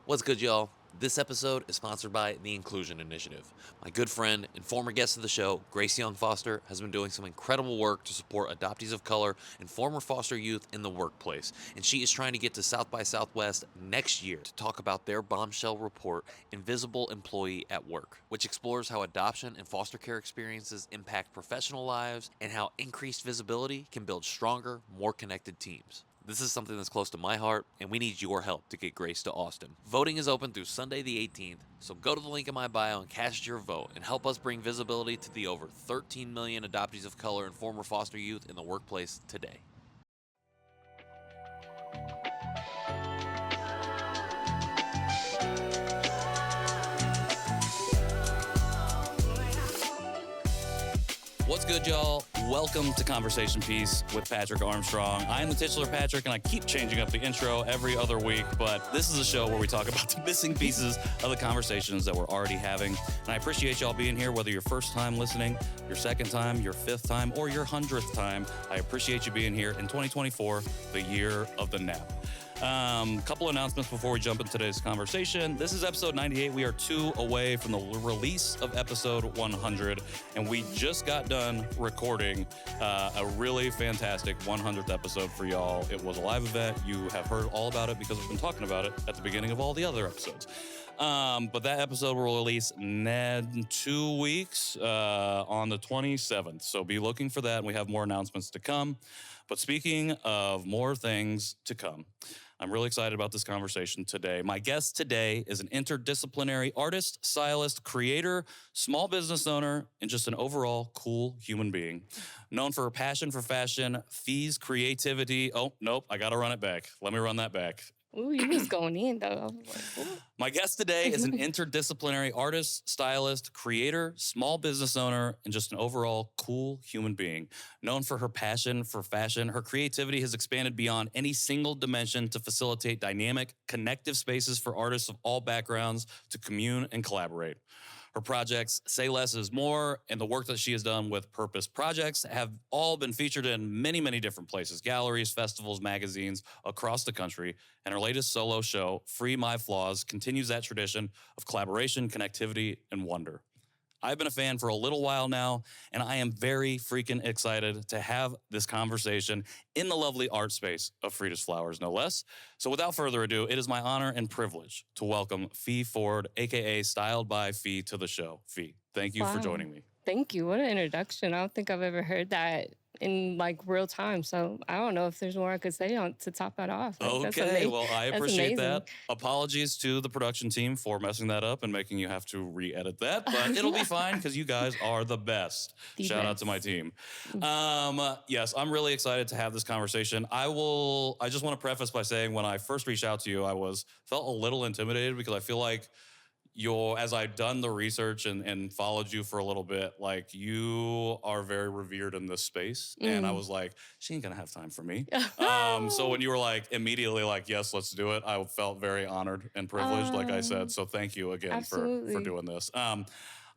What's good, y'all? This episode is sponsored by the Inclusion Initiative. My good friend and former guest of the show, Grace Young Foster, has been doing some incredible work to support adoptees of color and former foster youth in the workplace. And she is trying to get to South by Southwest next year to talk about their bombshell report, Invisible Employee at Work, which explores how adoption and foster care experiences impact professional lives and how increased visibility can build stronger, more connected teams. This is something that's close to my heart, and we need your help to get Grace to Austin. Voting is open through Sunday the 18th, so go to the link in my bio and cast your vote and help us bring visibility to the over 13 million adoptees of color and former foster youth in the workplace today. What's good, y'all? Welcome to Conversation Piece with Patrick Armstrong. I am the titular Patrick, and I keep changing up the intro every other week, but this is a show where we talk about the missing pieces of the conversations that we're already having. And I appreciate y'all being here, whether your first time listening, your second time, your fifth time, or your 100th time. I appreciate you being here in 2024, the year of the nap. Couple announcements before we jump into today's conversation. This is episode 98. We are 2 away from the release of episode 100, and we just got done recording a really fantastic 100th episode for y'all. It was a live event. You have heard all about it because we've been talking about it at the beginning of all the other episodes. But that episode will release in 2 weeks on the 27th. So be looking for that, and we have more announcements to come. But speaking of more things to come, I'm really excited about this conversation today. My guest today is an interdisciplinary artist, stylist, creator, small business owner, and just an overall cool human being. Known for her passion for fashion, Fēi's creativity. Oh, nope, I gotta run it back. Let me run that back. Ooh, you was going in, though. I was like, ooh. My guest today is an interdisciplinary artist, stylist, creator, small business owner, and just an overall cool human being. Known for her passion for fashion, her creativity has expanded beyond any single dimension to facilitate dynamic, connective spaces for artists of all backgrounds to commune and collaborate. Her projects, Say Less is More, and the work that she has done with Purpose Projects have all been featured in many, many different places, galleries, festivals, magazines across the country. And her latest solo show, Free My Flaws, continues that tradition of collaboration, connectivity, and wonder. I've been a fan for a little while now, and I am very freaking excited to have this conversation in the lovely art space of Frida's Flowers, no less. So without further ado, it is my honor and privilege to welcome Fēi Ford, aka Styled by Fēi, to the show. Fēi, thank you for joining me. Thank you. What an introduction. I don't think I've ever heard that in like real time. So I don't know if there's more I could say to top that off. Like, okay, well, I appreciate amazing. that. Apologies to the production team for messing that up and making you have to re-edit that, but it'll be fine because you guys are the best. Shout out to my team. Yes, I'm really excited to have this conversation. I just want to preface by saying when I first reached out to you, felt a little intimidated because I feel like as I've done the research and followed you for a little bit, like you are very revered in this space. And I was like, she ain't gonna have time for me. So when you were like immediately like, yes, let's do it, I felt very honored and privileged, like I said. So thank you again for doing this.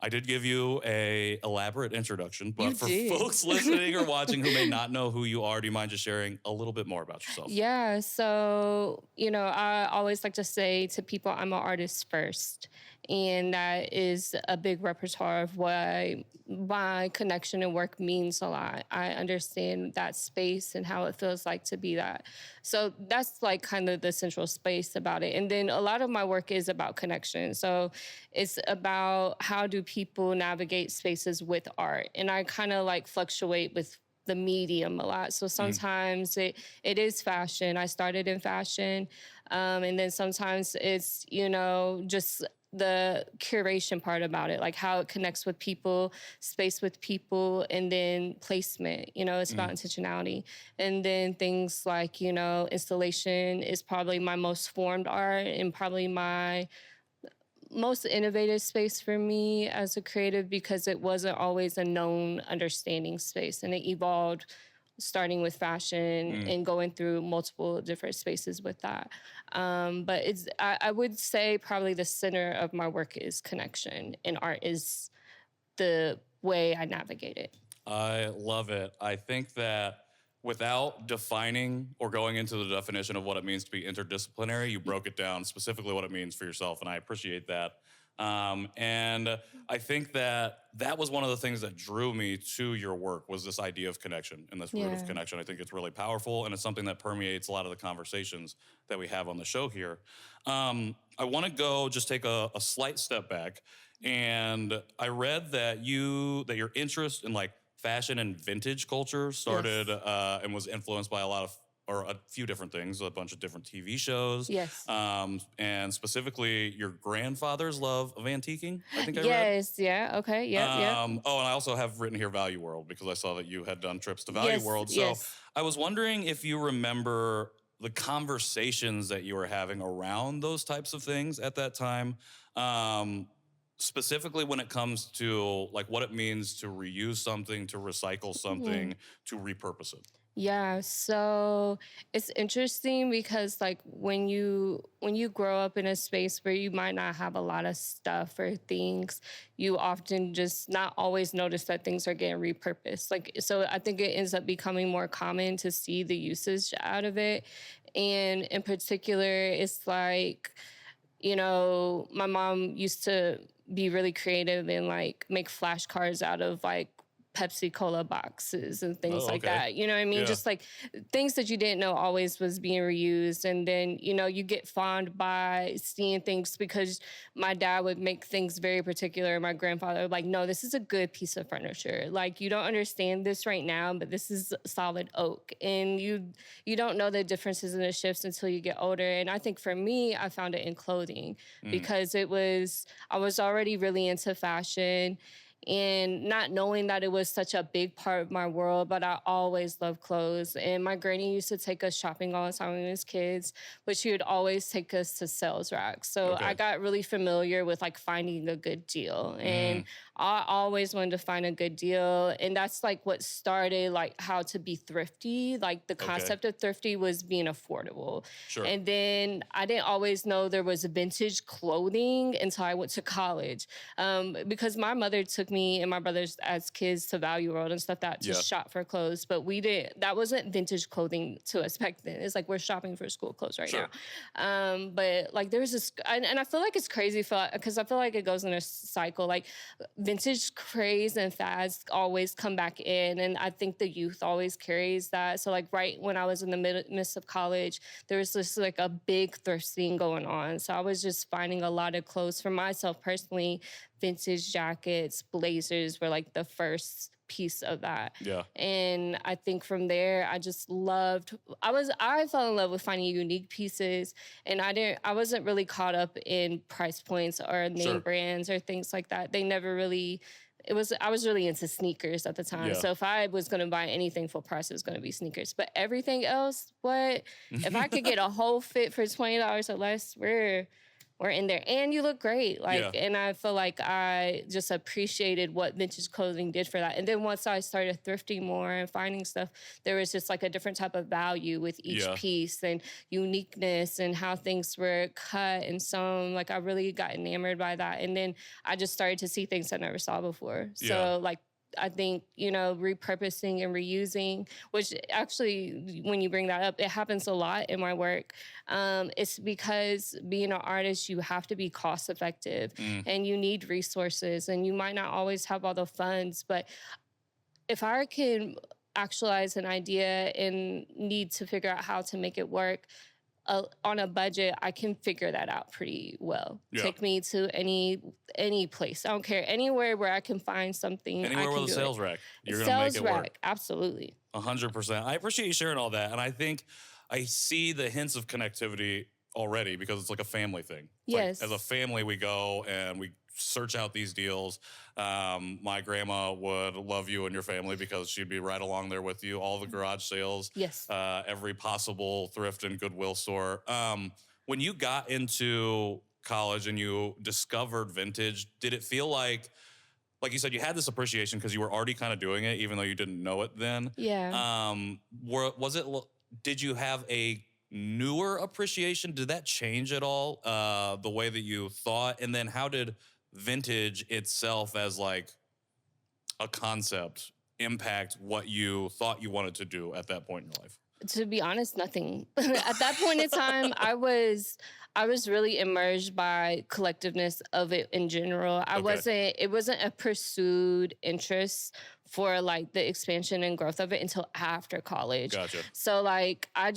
I did give you a elaborate introduction, but for folks listening or watching who may not know who you are, do you mind just sharing a little bit more about yourself? Yeah, so, I always like to say to people, I'm an artist first. And that is a big repertoire of why my connection and work means a lot. I understand that space and how it feels like to be that. So that's like kind of the central space about it. And then a lot of my work is about connection. So it's about how do people navigate spaces with art. And I kind of like fluctuate with the medium a lot. So sometimes it is fashion. I started in fashion. And then sometimes it's, just the curation part about it, like how it connects with people, space with people, and then placement, it's about intentionality. And then things like, installation is probably my most formed art and probably my most innovative space for me as a creative because it wasn't always a known understanding space and it evolved starting with fashion and going through multiple different spaces with that. But I would say probably the center of my work is connection, and art is the way I navigate it. I love it. I think that without defining or going into the definition of what it means to be interdisciplinary, you broke it down specifically what it means for yourself, and I appreciate that. And I think that was one of the things that drew me to your work was this idea of connection and this root of connection. I think it's really powerful, and it's something that permeates a lot of the conversations that we have on the show here. I want to just take a slight step back, and I read that your interest in like fashion and vintage culture started and was influenced by a few different things, a bunch of different TV shows. Yes. And specifically your grandfather's love of antiquing, I think I read. Yes, yeah, okay, yeah. Oh, and I also have written here Value World because I saw that you had done trips to Value World. So I was wondering if you remember the conversations that you were having around those types of things at that time. Specifically when it comes to like what it means to reuse something, to recycle something, to repurpose it. Yeah, so it's interesting because like when you grow up in a space where you might not have a lot of stuff or things, you often just not always notice that things are getting repurposed. Like so I think it ends up becoming more common to see the usage out of it. And in particular, it's like, you know, my mom used to be really creative and like make flashcards out of like Pepsi Cola boxes and things like that. You know what I mean? Yeah. Just like things that you didn't know always was being reused. And then, you know, you get fond by seeing things because my dad would make things very particular. My grandfather would like, no, this is a good piece of furniture. Like you don't understand this right now, but this is solid oak. And you don't know the differences in the shifts until you get older. And I think for me, I found it in clothing because I was already really into fashion. And not knowing that it was such a big part of my world, but I always loved clothes. And my granny used to take us shopping all the time when we was kids, but she would always take us to sales racks. So I got really familiar with like finding a good deal. And I always wanted to find a good deal. And that's like what started like how to be thrifty. Like the concept of thrifty was being affordable. Sure. And then I didn't always know there was vintage clothing until I went to college. Because my mother took me and my brothers as kids to Value World and stuff to shop for clothes. But that wasn't vintage clothing to us back then. It's like we're shopping for school clothes right now. But like there's this, and I feel like it's crazy because I feel like it goes in a cycle. Like vintage craze and fads always come back in. And I think the youth always carries that. So like right when I was in the midst of college, there was this like a big thrift scene going on. So I was just finding a lot of clothes for myself personally. Vintage jackets, blazers were like the first piece of that. Yeah. And I think from there, I just I fell in love with finding unique pieces, and I wasn't really caught up in price points or name brands or things like that. They never really, I was really into sneakers at the time. Yeah. So if I was going to buy anything full price, it was going to be sneakers. But everything else, if I could get a whole fit for $20 or less, we're in there. And you look great. And I feel like I just appreciated what vintage clothing did for that. And then once I started thrifting more and finding stuff, there was just like a different type of value with each piece and uniqueness and how things were cut and sewn. Like I really got enamored by that. And then I just started to see things I never saw before. So like, I think, you know, repurposing and reusing, which actually, when you bring that up, it happens a lot in my work. It's because being an artist, you have to be cost effective and you need resources and you might not always have all the funds. But if I can actualize an idea and need to figure out how to make it work, on a budget, I can figure that out pretty well. Yeah. Take me to any place. I don't care. Anywhere where I can find something. Anywhere with a sales rack. You're going to make it work. Absolutely. 100%. I appreciate you sharing all that. And I think I see the hints of connectivity already because it's like a family thing. Yes. Like, as a family, we go and we search out these deals. My grandma would love you and your family because she'd be right along there with you. All the garage sales. Yes. Every possible thrift and Goodwill store. When you got into college and you discovered vintage, did it feel like you said, you had this appreciation because you were already kind of doing it, even though you didn't know it then? Yeah. Did you have a newer appreciation? Did that change at all, the way that you thought? And then how did vintage itself as like a concept impact what you thought you wanted to do at that point in your life? To be honest, nothing. At that point in time, I was really immersed by collectiveness of it in general. It wasn't a pursued interest for like the expansion and growth of it until after college. Gotcha. So like I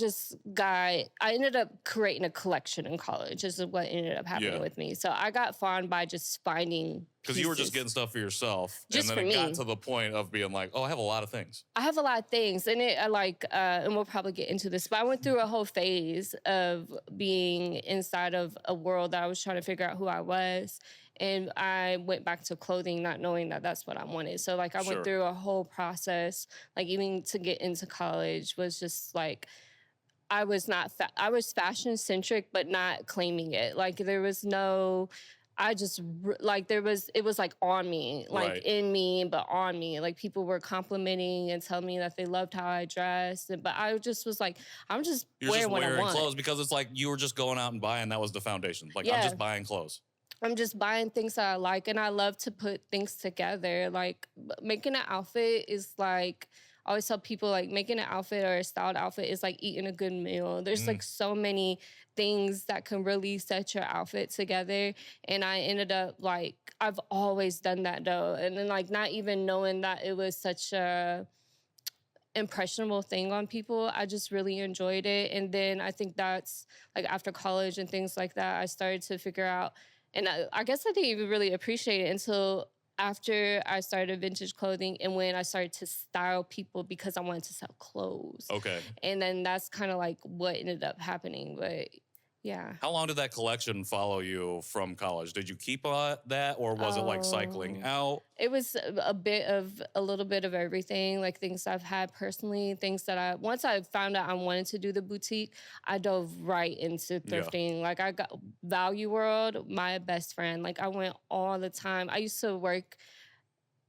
ended up creating a collection in college. This is what ended up happening with me. So I got fond by just finding because you were just getting stuff for yourself, just and then for it me. got to the point of being like, oh, I have a lot of things. I have a lot of things, and and we'll probably get into this, but I went through a whole phase of being inside of a world that I was trying to figure out who I was, and I went back to clothing, not knowing that that's what I wanted. So, like, I went through a whole process, like, even to get into college was just, like, I was fashion-centric, but not claiming it. Like, there was no... it was like on me, like in me, but on me. Like people were complimenting and telling me that they loved how I dressed. But I just was like, I'm just wearing what I want. Clothes because it's like you were just going out and buying. That was the foundation. Like I'm just buying clothes. I'm just buying things that I like. And I love to put things together. Like making an outfit is like, I always tell people like making an outfit or a styled outfit is like eating a good meal. There's like so many things that can really set your outfit together. And I ended up like, I've always done that though. And then like not even knowing that it was such a impressionable thing on people, I just really enjoyed it. And then I think that's like after college and things like that, I started to figure out, and I guess I didn't even really appreciate it until after I started vintage clothing and when I started to style people because I wanted to sell clothes. Okay. And then that's kind of like what ended up happening. But yeah. How long did that collection follow you from college? Did you keep that or was it like cycling out? It was a little bit of everything, like things I've had personally, things that once I found out I wanted to do the boutique, I dove right into thrifting. Like I got Value World, my best friend. Like I went all the time. I used to work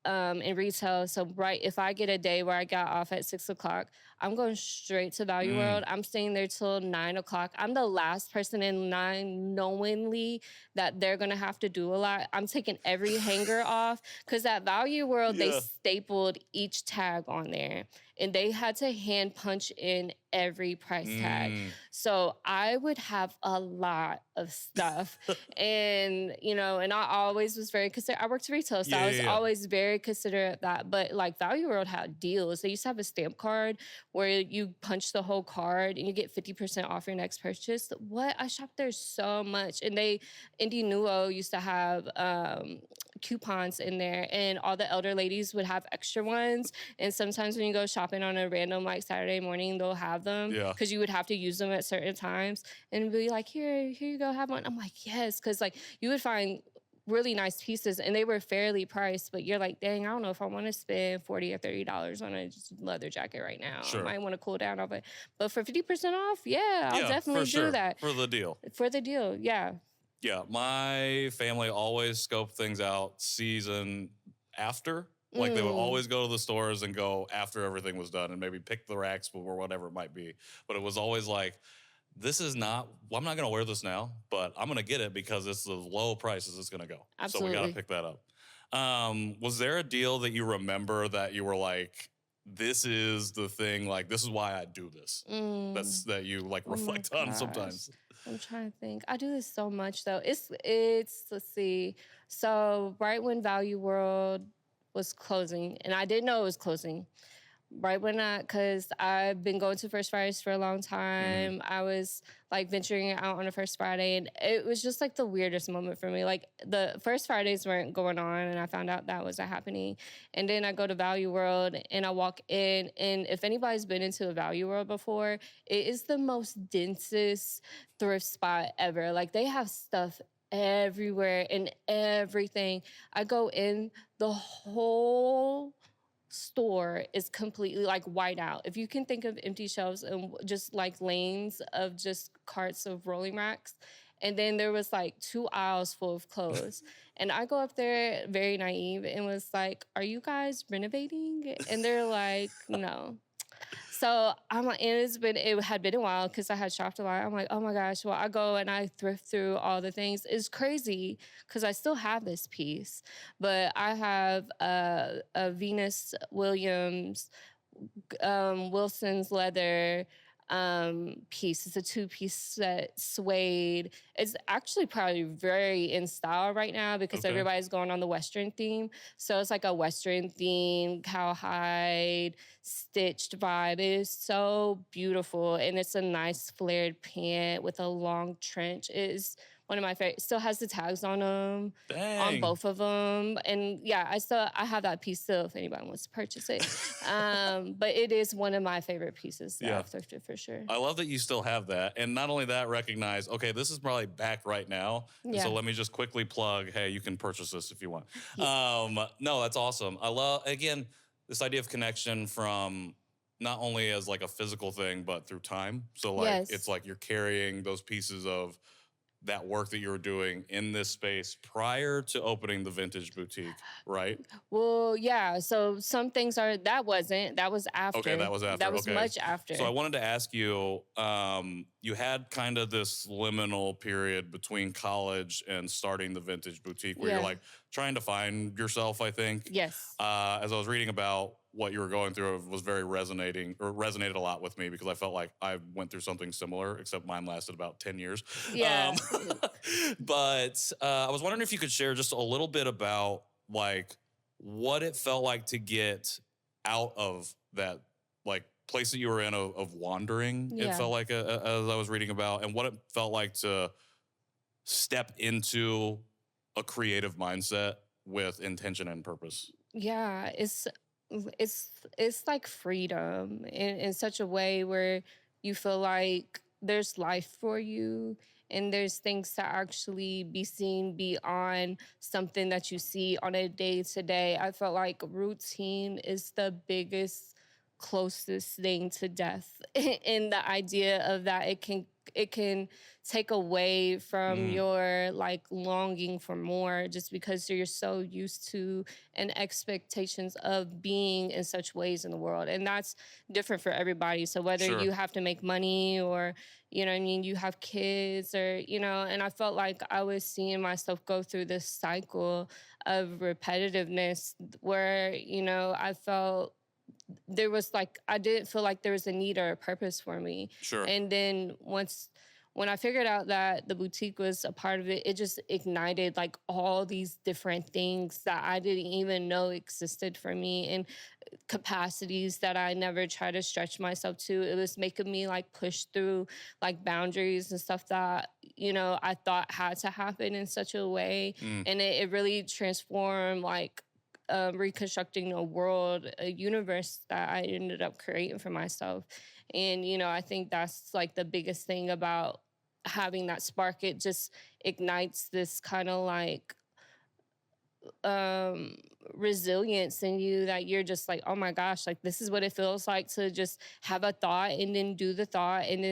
in retail. So if I get a day where I got off at 6 o'clock, I'm going straight to Value World. I'm staying there till 9 o'clock. I'm the last person in line knowingly that they're going to have to do a lot. I'm taking every hanger off because at Value World, they stapled each tag on there and they had to hand punch in every price tag. So I would have a lot of stuff. And, and I always was very considerate. I worked retail, so I was always very considerate of that. But like Value World had deals. They used to have a stamp card where you punch the whole card and you get 50% off your next purchase. I shopped there so much. And Indy Nuo used to have coupons in there and all the elder ladies would have extra ones. And sometimes when you go shopping on a random like Saturday morning, they'll have them because you would have to use them at certain times and be like, here you go, have one. I'm like, yes, because like you would find really nice pieces and they were fairly priced, but you're like, dang, I don't know if I want to spend $40 or $30 on a just leather jacket right now. I might want to cool down off it. But for 50% off, I'll definitely do that. For the deal. For the deal, yeah. Yeah, my family always scoped things out season after. Like they would always go to the stores and go after everything was done and maybe pick the racks or whatever it might be. But it was always like, I'm not going to wear this now, but I'm going to get it because it's the low prices it's going to go. Absolutely. So we got to pick that up. Was there a deal that you remember that you were like, this is the thing, like, this is why I do this? That you like reflect on sometimes. I'm trying to think. I do this so much though. It's let's see. So right when Value World was closing, and I didn't know it was closing. Right when because I've been going to First Fridays for a long time. I was like venturing out on a First Friday and it was just like the weirdest moment for me. Like the First Fridays weren't going on and I found out that wasn't happening. And then I go to Value World and I walk in and if anybody's been into a Value World before, it is the most densest thrift spot ever. Like they have stuff everywhere and everything. I go in, the whole store is completely like white out. If you can think of empty shelves and just like lanes of just carts of rolling racks. And then there was like 2 aisles full of clothes. And I go up there very naive and was like, are you guys renovating? And they're like, no. So I'm like, and it had been a while because I had shopped a lot. I'm like, oh my gosh, well, I go and I thrift through all the things. It's crazy because I still have this piece, but I have a Venus Williams Wilson's leather piece. It's a 2-piece set, suede. It's actually probably very in style right now because everybody's going on the Western theme. So it's like a Western theme, cowhide, stitched vibe. It is so beautiful. And it's a nice flared pant with a long trench. It is one of my favorite. Still has the tags on them, on both of them. And yeah, I have that piece still if anybody wants to purchase it. But it is one of my favorite pieces that I've thrifted for sure. I love that you still have that. And not only that, recognize, okay, this is probably back right now. Yeah. So let me just quickly plug, hey, you can purchase this if you want. Yeah. No, that's awesome. I love, again, this idea of connection from not only as like a physical thing, but through time. So like, it's like you're carrying those pieces of that work that you were doing in this space prior to opening the vintage boutique, right? Well, yeah. So some things that was after. Okay, that was after. That was much after. So I wanted to ask you, you had kind of this liminal period between college and starting the vintage boutique where you're like trying to find yourself, I think. Yes. As I was reading about what you were going through, it was very resonated a lot with me because I felt like I went through something similar, except mine lasted about 10 years. Yeah. But I was wondering if you could share just a little bit about like what it felt like to get out of that like place that you were in of wandering. Yeah. It felt like as I was reading about, and what it felt like to step into a creative mindset with intention and purpose. Yeah, it's like freedom in such a way where you feel like there's life for you and there's things to actually be seen beyond something that you see on a day-to-day. I felt like routine is the biggest, closest thing to death. And the idea of that it can take away from your like longing for more just because you're so used to and expectations of being in such ways in the world. And that's different for everybody. So whether you have to make money or, you know what I mean, you have kids or, you know, and I felt like I was seeing myself go through this cycle of repetitiveness where, you know, I felt there was like, I didn't feel like there was a need or a purpose for me. Sure. And then when I figured out that the boutique was a part of it, it just ignited like all these different things that I didn't even know existed for me and capacities that I never tried to stretch myself to. It was making me like push through like boundaries and stuff that, you know, I thought had to happen in such a way. And it really transformed like reconstructing a world, a universe that I ended up creating for myself. And, you know, I think that's like the biggest thing about having that spark. It just ignites this kind of like resilience in you that you're just like, oh my gosh, like this is what it feels like to just have a thought and then do the thought and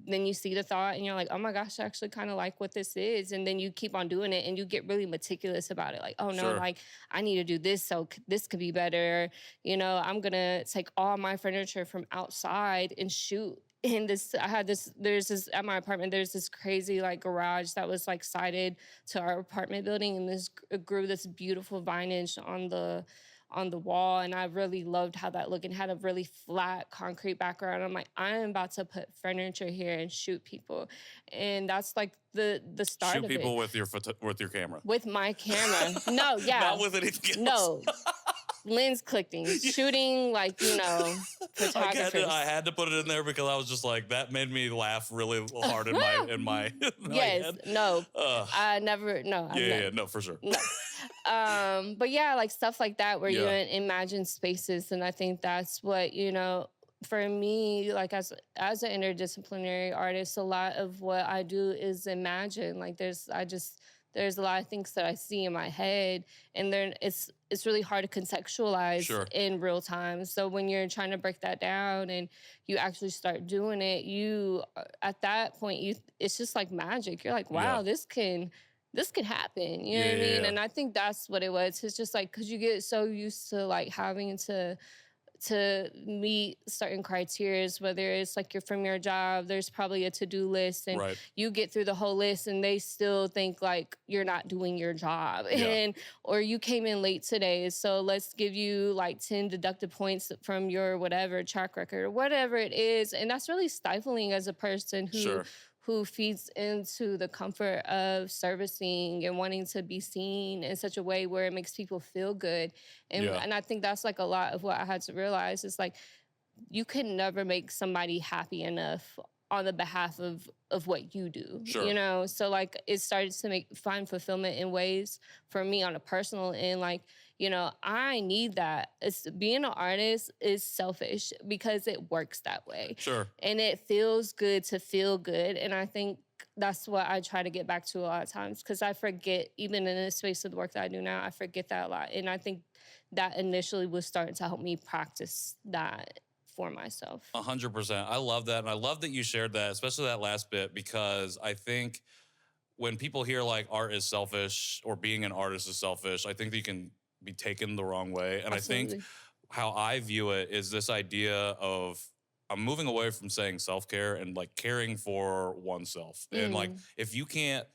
then you see the thought and you're like, oh my gosh, I actually kind of like what this is. And then you keep on doing it and you get really meticulous about it. Like, oh no, like I need to do this so this could be better. You know, I'm gonna take all my furniture from outside and shoot. And there's this at my apartment, there's this crazy like garage that was like sided to our apartment building, and grew this beautiful vinage on the wall. And I really loved how that looked and had a really flat concrete background. I'm like, I am about to put furniture here and shoot people. And that's like the start of it. Shoot people with your camera. With my camera. No, yeah. Not with anything No. else. Lens clipping, shooting, like, you know, photographers. I had to put it in there because I was just like, that made me laugh really hard in my yes, head. No, I never, no. Yeah, no, for sure. No. But yeah, like stuff like that where you imagine spaces. And I think that's what, you know, for me, like as an interdisciplinary artist, a lot of what I do is imagine. Like there's a lot of things that I see in my head, and then it's really hard to contextualize in real time. So when you're trying to break that down and you actually start doing it, at that point, it's just like magic. You're like, wow, this can happen. You know what I mean? And I think that's what it was. It's just like, because you get so used to like having to to meet certain criteria, whether it's like you're from your job, there's probably a to-do list and you get through the whole list and they still think like you're not doing your job and or you came in late today, so let's give you like 10 deducted points from your whatever track record or whatever it is. And that's really stifling as a person who feeds into the comfort of servicing and wanting to be seen in such a way where it makes people feel good. And I think that's like a lot of what I had to realize is like, you can never make somebody happy enough on the behalf of what you do, you know? So like it started to find fulfillment in ways for me on a personal end, like, you know, I need that. Being an artist is selfish because it works that way. And it feels good to feel good. And I think that's what I try to get back to a lot of times because I forget, even in the space of the work that I do now, I forget that a lot. And I think that initially was starting to help me practice that for myself. 100%. I love that. And I love that you shared that, especially that last bit, because I think when people hear like art is selfish or being an artist is selfish, I think that you can be taken the wrong way. And Absolutely. I think how I view it is this idea of I'm moving away from saying self-care and like caring for oneself. And like, if you can't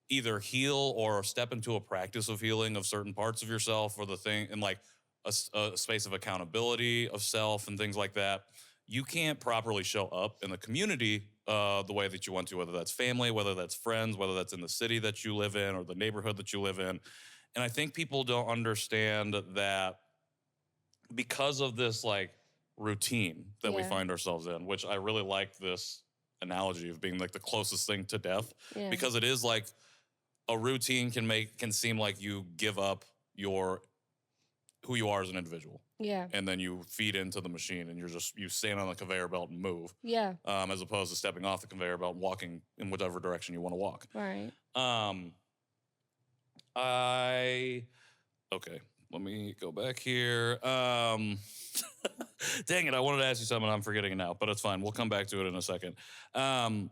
either heal or step into a practice of healing of certain parts of yourself or the thing, and like a space of accountability of self and things like that, you can't properly show up in the community the way that you want to, whether that's family, whether that's friends, whether that's in the city that you live in or the neighborhood that you live in. And I think people don't understand that because of this like routine that we find ourselves in, which I really like this analogy of being like the closest thing to death, because it is like a routine can seem like you give up who you are as an individual. And then you feed into the machine and you stand on the conveyor belt and move. As opposed to stepping off the conveyor belt and walking in whatever direction you want to walk. Okay, let me go back here. Dang it, I wanted to ask you something, I'm forgetting it now, but it's fine. We'll come back to it in a second. I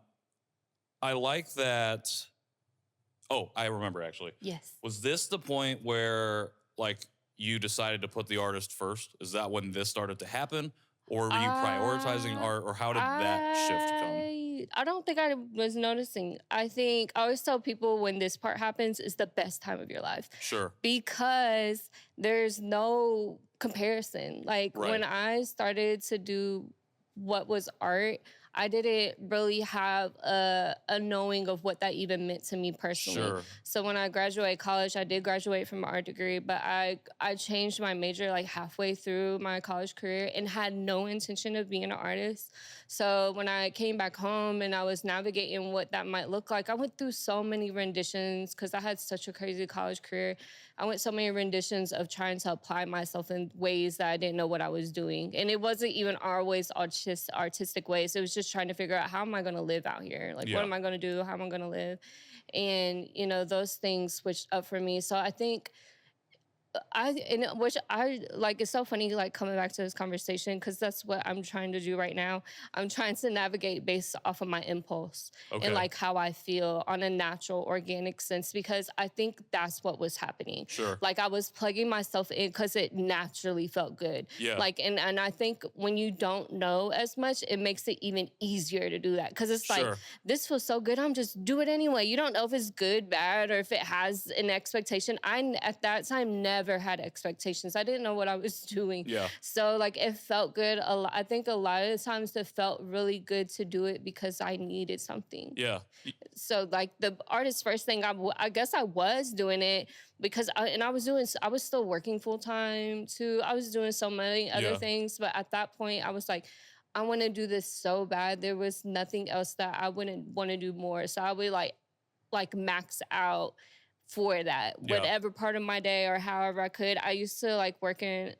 like that. Oh, I remember actually. Yes. Was this the point where like you decided to put the artist first? Is that when this started to happen? Or were you prioritizing art? Or how did that shift come? I don't think I was noticing. I think I always tell people when this part happens is the best time of your life. Because there's no comparison. Like when I started to do what was art, I didn't really have a knowing of what that even meant to me personally. So when I graduated college, I did graduate from an art degree, but I changed my major like halfway through my college career and had no intention of being an artist. So when I came back home and I was navigating what that might look like, I went through so many renditions because I had such a crazy college career. I went so many renditions of trying to apply myself in ways that I didn't know what I was doing. And it wasn't even always artistic ways. It was just trying to figure out, how am I going to live out here? Like, what am I going to do? How am I going to live? And, you know, those things switched up for me. So I think it's so funny, like coming back to this conversation, because that's what I'm trying to do right now. I'm trying to navigate based off of my impulse and like how I feel on a natural, organic sense, because I think that's what was happening. Like I was plugging myself in because it naturally felt good. Like, and I think when you don't know as much, it makes it even easier to do that. Because it's like, this feels so good, I'm just do it anyway. You don't know if it's good, bad, or if it has an expectation. I, at that time, never had expectations. I didn't know what I was doing. So like it felt good. I think a lot of the times it felt really good to do it because I needed something. So like the artist first thing, I guess I was doing it because I was still working full time too. I was doing so many other things, but at that point I was like, I want to do this so bad. There was nothing else that I wouldn't want to do more. So I would like max out for that, whatever part of my day or however I could. I used to like work in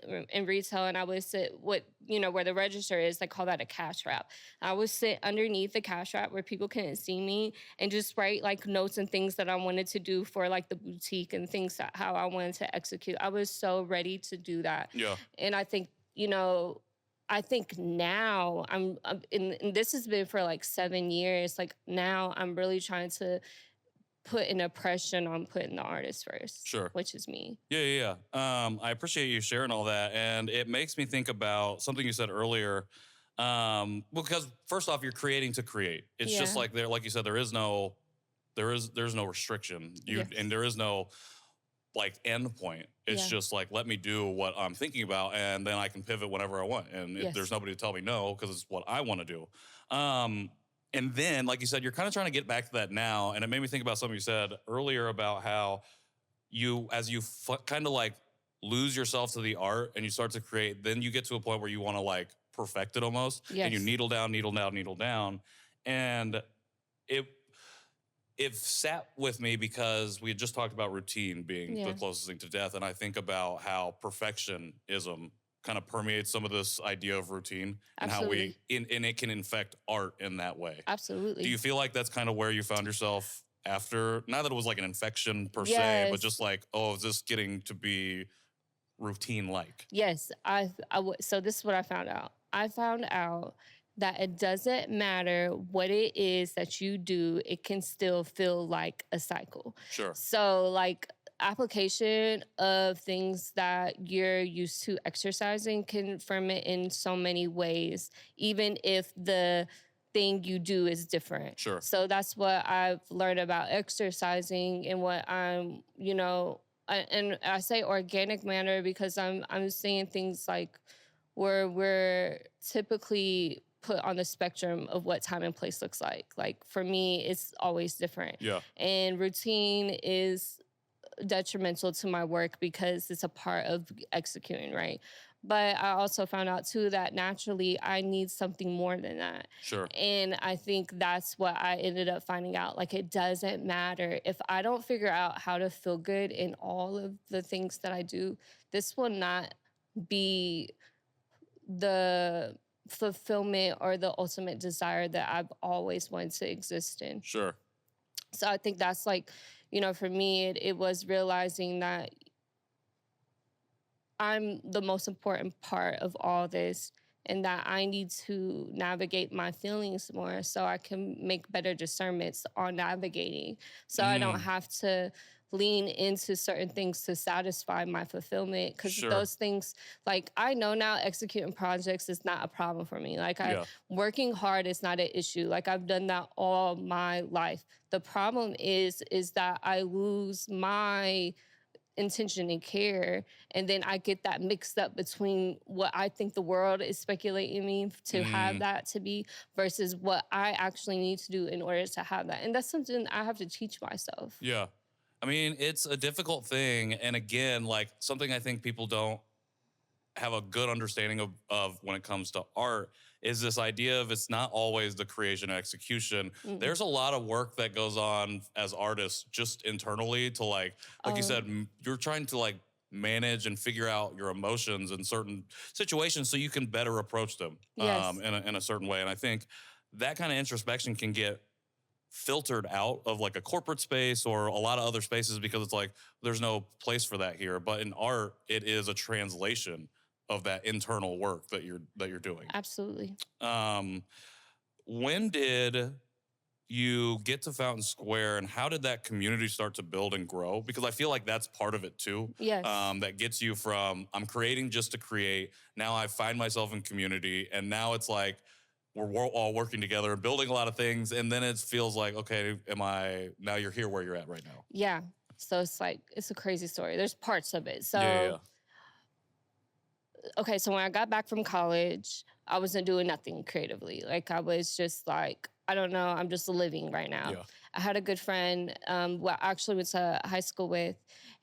retail, and I would sit where the register is, they call that a cash wrap. I would sit underneath the cash wrap where people couldn't see me and just write like notes and things that I wanted to do for like the boutique and things how I wanted to execute. I was so ready to do that. And I think, now and this has been for like 7 years. Like now I'm really trying to put an oppression on putting the artist first. Sure. Which is me. Yeah. I appreciate you sharing all that. And it makes me think about something you said earlier. Because first off, you're creating to create. It's just like like you said, there's no restriction. And there is no like end point. It's just like, let me do what I'm thinking about, and then I can pivot whenever I want. And there's nobody to tell me no, because it's what I want to do. And then, like you said, you're kind of trying to get back to that now. And it made me think about something you said earlier about how as you kind of like lose yourself to the art and you start to create, then you get to a point where you want to like perfect it almost. Yes. And you needle down. And it sat with me because we had just talked about routine being the closest thing to death. And I think about how perfectionism kind of permeates some of this idea of routine. Absolutely. And how and it can infect art in that way. Absolutely. Do you feel like that's kind of where you found yourself after, not that it was like an infection per se, but just like, oh, is this getting to be routine-like? Yes. So this is what I found out. I found out that it doesn't matter what it is that you do, it can still feel like a cycle. Sure. So like application of things that you're used to exercising can ferment in so many ways, even if the thing you do is different. Sure. So that's what I've learned about exercising and what I'm, and I say organic manner because I'm seeing things like where we're typically put on the spectrum of what time and place looks like. Like for me, it's always different. Yeah. And routine is detrimental to my work because it's a part of executing, right? But I also found out too that naturally I need something more than that. Sure. And I think that's what I ended up finding out. Like it doesn't matter if I don't figure out how to feel good in all of the things that I do, this will not be the fulfillment or the ultimate desire that I've always wanted to exist in. Sure. So I think that's like, for me, it was realizing that I'm the most important part of all this and that I need to navigate my feelings more so I can make better discernments on navigating. So I don't have to lean into certain things to satisfy my fulfillment because those things, like I know now executing projects is not a problem for me. Like working hard is not an issue. Like I've done that all my life. The problem is that I lose my intention and care, and then I get that mixed up between what I think the world is speculating me to have that to be versus what I actually need to do in order to have that. And that's something I have to teach myself. Yeah. I mean, it's a difficult thing. And again, like something I think people don't have a good understanding of when it comes to art is this idea of it's not always the creation and execution. There's a lot of work that goes on as artists just internally to like you said, you're trying to like manage and figure out your emotions in certain situations so you can better approach them in a certain way. And I think that kind of introspection can get filtered out of like a corporate space or a lot of other spaces because it's like there's no place for that here. But in art, it is a translation of that internal work that you're doing. Absolutely. When did you get to Fountain Square and how did that community start to build and grow? Because I feel like that's part of it too. Yes. That gets you from I'm creating just to create. Now I find myself in community and now it's like we're all working together and building a lot of things. And then it feels like, okay, now you're here where you're at right now. Yeah. So it's like, it's a crazy story. There's parts of it. So, okay, so when I got back from college, I wasn't doing nothing creatively. Like I was just like, I don't know, I'm just living right now. Yeah. I had a good friend who I actually went to high school with,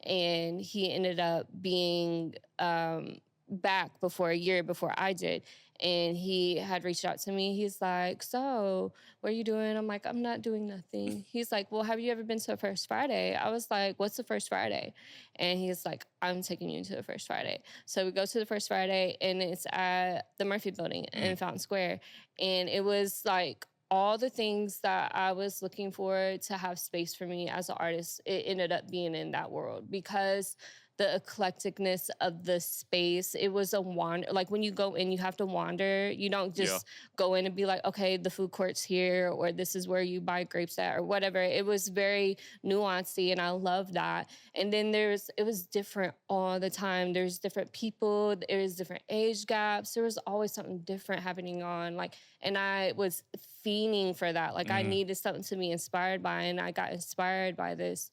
and he ended up being back a year before I did. And he had reached out to me. He's like, so what are you doing? I'm like, I'm not doing nothing. He's like, well, have you ever been to a First Friday? I was like, what's the First Friday? And he's like, I'm taking you to the First Friday. So we go to the First Friday, and it's at the Murphy Building in Fountain Square. And it was like all the things that I was looking for to have space for me as an artist, it ended up being in that world because the eclecticness of the space. It was a wander. Like when you go in, you have to wander. You don't just go in and be like, okay, the food court's here, or this is where you buy grapes at, or whatever. It was very nuanced, and I love that. And then it was different all the time. There's different people. There's different age gaps. There was always something different happening on. Like, and I was fiending for that. Like I needed something to be inspired by, and I got inspired by this.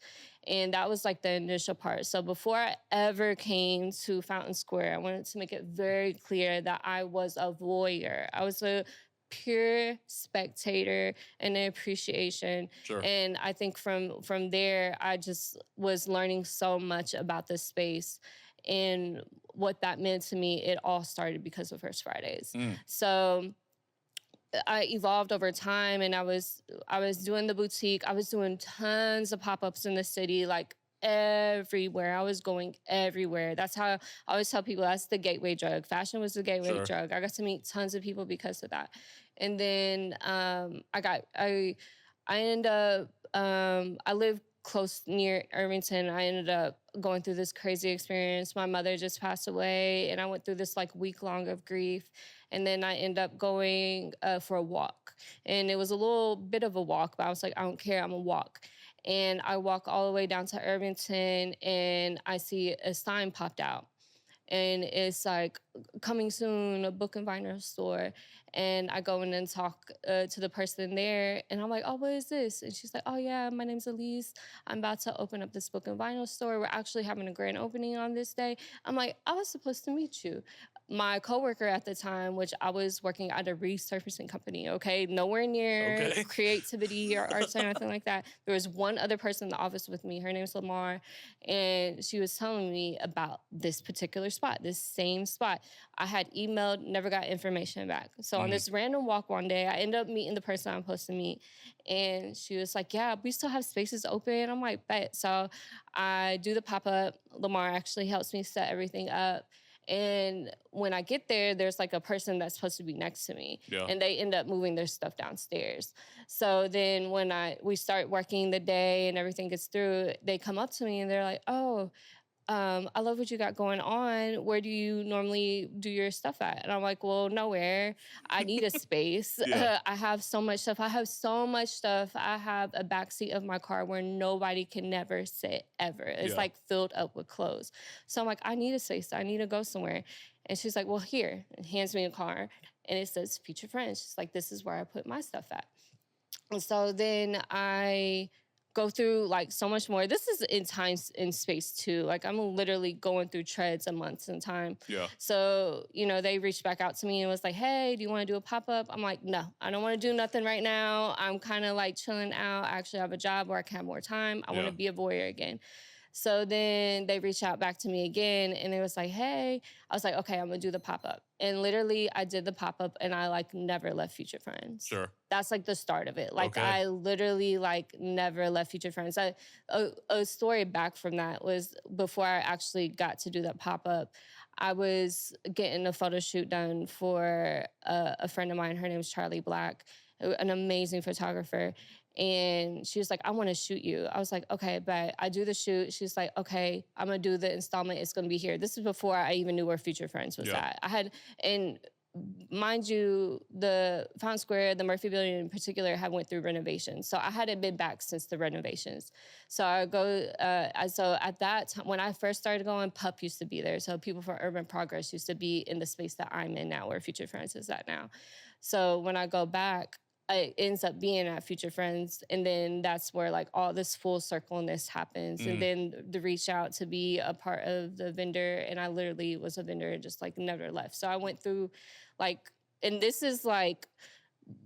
And that was like the initial part. So before I ever came to Fountain Square, I wanted to make it very clear that I was a voyeur. I was a pure spectator and an appreciation. Sure. And I think from there, I just was learning so much about this space and what that meant to me. It all started because of First Fridays. So I evolved over time, and I was doing the boutique. I was doing tons of pop-ups in the city, like everywhere. I was going everywhere. That's how I always tell people, that's the gateway drug. Fashion was the gateway drug. I got to meet tons of people because of that. And then I ended up, I lived close near Irvington. I ended up going through this crazy experience. My mother just passed away, and I went through this like week long of grief. And then I ended up going for a walk. And it was a little bit of a walk, but I was like, I don't care, I'm gonna walk. And I walk all the way down to Irvington, and I see a sign popped out. And it's like, coming soon, a book and vinyl store. And I go in and talk to the person there, and I'm like, oh, what is this? And she's like, oh yeah, my name's Elise. I'm about to open up this book and vinyl store. We're actually having a grand opening on this day. I'm like, I was supposed to meet you. My coworker at the time, which I was working at a resurfacing company, okay? Nowhere near creativity or arts or anything like that. There was one other person in the office with me. Her name's Lamar. And she was telling me about this particular spot, this same spot. I had emailed, never got information back. So on this random walk one day, I ended up meeting the person I'm supposed to meet. And she was like, yeah, we still have spaces open. I'm like, bet. So I do the pop-up. Lamar actually helps me set everything up. And when I get there, there's like a person that's supposed to be next to me. And they end up moving their stuff downstairs. So then when we start working the day and everything gets through, they come up to me and they're like, oh, I love what you got going on. Where do you normally do your stuff at? And I'm like, well, nowhere. I need a space. I have so much stuff. I have a backseat of my car where nobody can never sit ever. It's like filled up with clothes. So I'm like, I need a space. I need to go somewhere. And she's like, well, here. And hands me a card. And it says Future Friends. She's like, this is where I put my stuff at. And so then I go through like so much more. This is in time and space too. Like I'm literally going through treads and months in time. So, they reached back out to me and was like, hey, do you want to do a pop-up? I'm like, no, I don't want to do nothing right now. I'm kind of like chilling out. I actually have a job where I can have more time. I want to be a voyeur again. So then they reached out back to me again, and it was like, hey. I was like, okay, I'm going to do the pop-up. And literally, I did the pop-up, and I, like, never left Future Friends. That's, like, the start of it. Like, I literally, like, never left Future Friends. A story back from that was before I actually got to do that pop-up, I was getting a photo shoot done for a friend of mine. Her name is Charlie Black, an amazing photographer. And she was like, I want to shoot you. I was like, okay, but I do the shoot. She's like, okay, I'm going to do the installment. It's going to be here. This is before I even knew where Future Friends was at. And mind you, the Fountain Square, the Murphy Building in particular, had went through renovations. So I hadn't been back since the renovations. So I go, so at that time, when I first started going, PUP used to be there. So People for Urban Progress used to be in the space that I'm in now, where Future Friends is at now. So when I go back, it ends up being at Future Friends, and then that's where like all this full circleness happens. And then the reach out to be a part of the vendor, and I literally was a vendor and just like never left. So I went through like, and this is like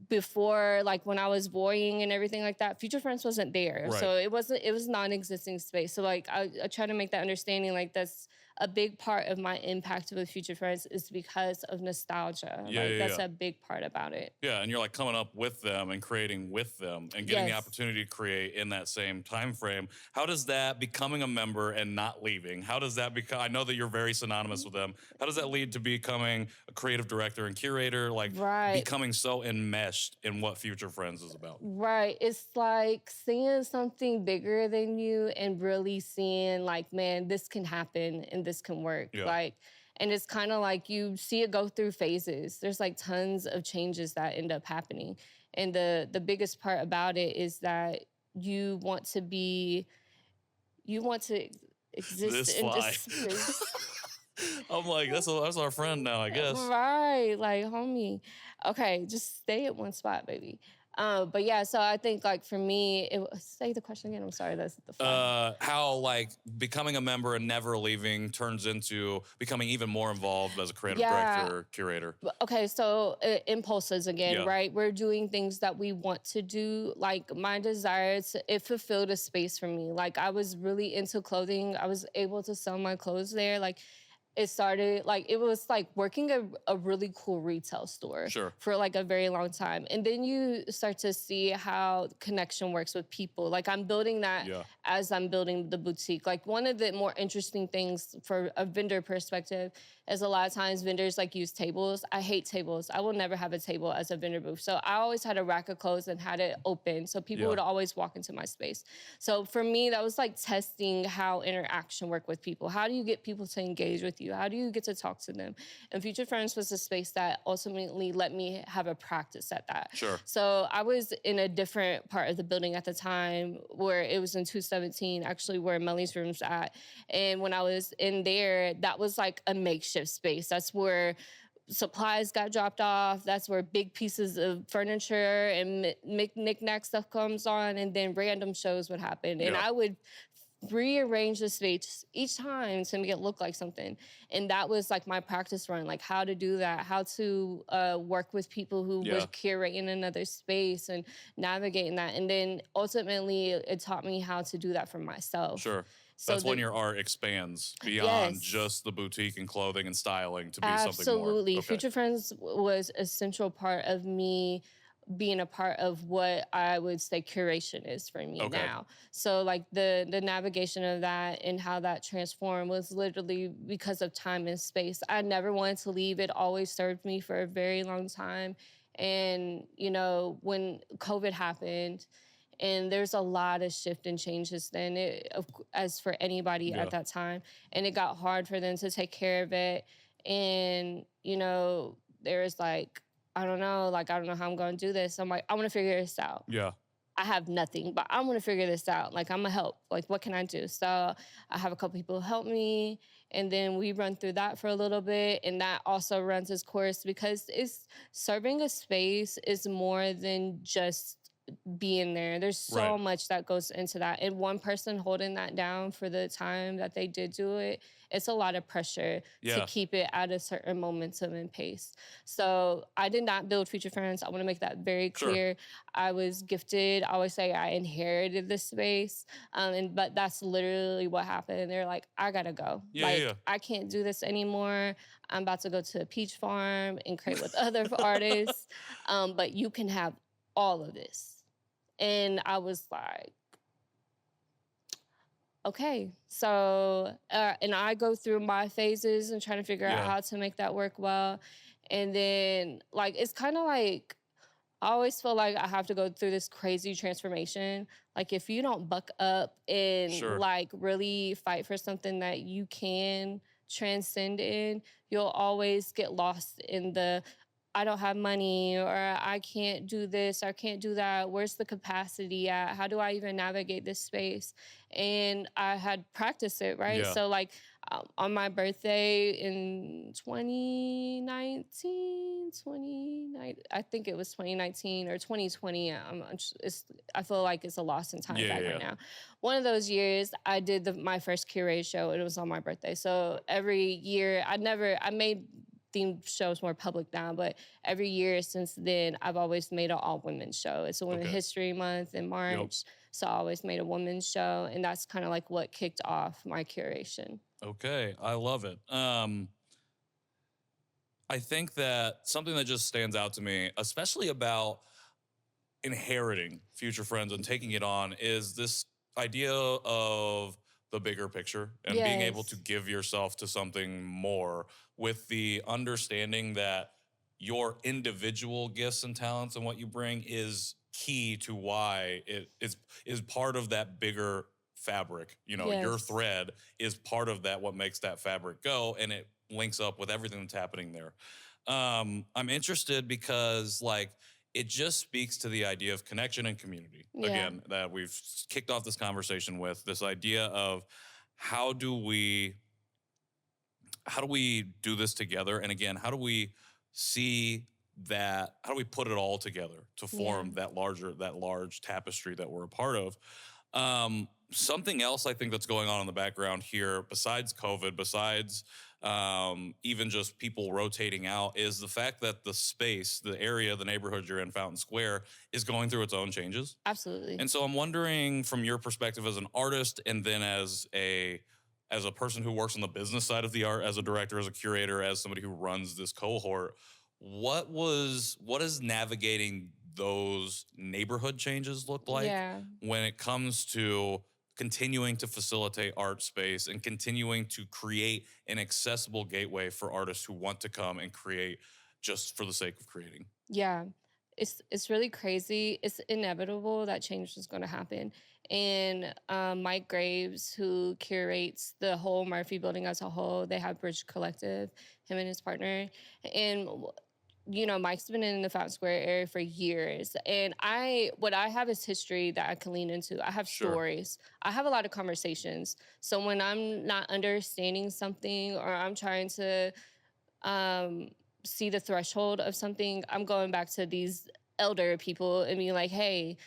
before, like when I was voyeuring and everything like that, Future Friends wasn't there. So it was non-existing space. So like I try to make that understanding, like that's a big part of my impact with Future Friends is because of nostalgia. That's a big part about it. Yeah, and you're like coming up with them and creating with them and getting the opportunity to create in that same time frame. How does that, becoming a member and not leaving, how does that become, I know that you're very synonymous with them. How does that lead to becoming a creative director and curator, like becoming so enmeshed enmeshed in what Future Friends is about. Right. It's like seeing something bigger than you and really seeing like, man, this can happen and this can work. Yeah. Like, and it's kind of like you see it go through phases. There's like tons of changes that end up happening. And the biggest part about it is that you want to exist This in fly. this space. I'm like, that's our friend now, I guess. Right, like, homie. Okay, just stay at one spot, baby. But yeah, so I think like for me, say the question again. I'm sorry, that's the fun. How like becoming a member and never leaving turns into becoming even more involved as a creative director, curator. Okay, so impulses again, Yeah. right? We're doing things that we want to do. Like my desires, it fulfilled a space for me. Like I was really into clothing. I was able to sell my clothes there. Like it started like it was like working a really cool retail store Sure. for like a very long time. And then you start to see how connection works with people. Like I'm building that as I'm building the boutique. Like one of the more interesting things for a vendor perspective is a lot of times vendors like use tables. I hate tables. I will never have a table as a vendor booth. So I always had a rack of clothes and had it open. So people would always walk into my space. So for me, that was like testing how interaction work with people. How do you get people to engage with you? How do you get to talk to them? And Future Friends was a space that ultimately let me have a practice at that. Sure. So I was in a different part of the building at the time where it was in 217, actually where Melly's room's at. And when I was in there, that was like a makeshift space. That's where supplies got dropped off. That's where big pieces of furniture and knick-knack stuff comes on, and then random shows would happen. And I would rearrange the space each time to make it look like something. And that was like my practice run, like how to do that, how to work with people who were curating another space and navigating that. And then ultimately it taught me how to do that for myself. Sure. So that's when your art expands beyond just the boutique and clothing and styling to be something more. Absolutely. Okay. Future Friends was a central part of me being a part of what I would say curation is for me now. So like the navigation of that and how that transformed was literally because of time and space. I never wanted to leave. It always served me for a very long time. And, you know, when COVID happened, and there's a lot of shift and changes then, as for anybody at that time. And it got hard for them to take care of it. And, you know, there's like, I don't know how I'm going to do this. I'm like, I want to figure this out. Yeah. I have nothing, but I want to figure this out. Like, I'm going to help. Like, what can I do? So I have a couple people help me. And then we run through that for a little bit. And that also runs its course because it's serving a space is more than just being there. There's so much that goes into that. And one person holding that down for the time that they did do it, it's a lot of pressure to keep it at a certain momentum and pace. So I did not build Future Friends. I want to make that very clear. I was gifted. I always say I inherited this space. But that's literally what happened. They're like, I gotta go. I can't do this anymore. I'm about to go to a peach farm and create with other artists. But you can have all of this. And I was like, okay. So, and I go through my phases and trying to figure out how to make that work well. And then, like, it's kind of like, I always feel like I have to go through this crazy transformation. Like, if you don't buck up and, like, really fight for something that you can transcend in, you'll always get lost in the, I don't have money, or I can't do this, or I can't do that. Where's the capacity at? How do I even navigate this space? And I had practiced it, right? So like on my birthday in 2019, I think it was 2019 or 2020. I feel like it's a lost in time right now. One of those years, I did my first curated show, and it was on my birthday. So every year, I made themed shows more public now, but every year since then, I've always made an all-women show. It's a Women's History Month in March, so I always made a women's show, and that's kind of like what kicked off my curation. Okay, I love it. I think that something that just stands out to me, especially about inheriting Future Friends and taking it on, is this idea of the bigger picture and being able to give yourself to something more with the understanding that your individual gifts and talents and what you bring is key to why it is part of that bigger fabric. You know, your Yes. thread is part of that, what makes that fabric go, and it links up with everything that's happening there. I'm interested because, like, it just speaks to the idea of connection and community. Yeah. Again, that we've kicked off this conversation with, this idea of how do we do this together? And again, how do we see that, how do we put it all together to form that large tapestry that we're a part of? Something else I think that's going on in the background here, besides COVID, besides even just people rotating out, is the fact that the space, the area, the neighborhood you're in, Fountain Square, is going through its own changes. Absolutely. And so I'm wondering, from your perspective as an artist, and then as a person who works on the business side of the art, as a director, as a curator, as somebody who runs this cohort, what is navigating those neighborhood changes look like when it comes to continuing to facilitate art space and continuing to create an accessible gateway for artists who want to come and create just for the sake of creating? Yeah. It's really crazy. It's inevitable that change is going to happen. And Mike Graves, who curates the whole Murphy building as a whole, they have Bridge Collective, him and his partner. And you know, Mike's been in the Fountain Square area for years. And what I have is history that I can lean into. I have stories. I have a lot of conversations. So when I'm not understanding something, or I'm trying to see the threshold of something, I'm going back to these elder people and being like, hey,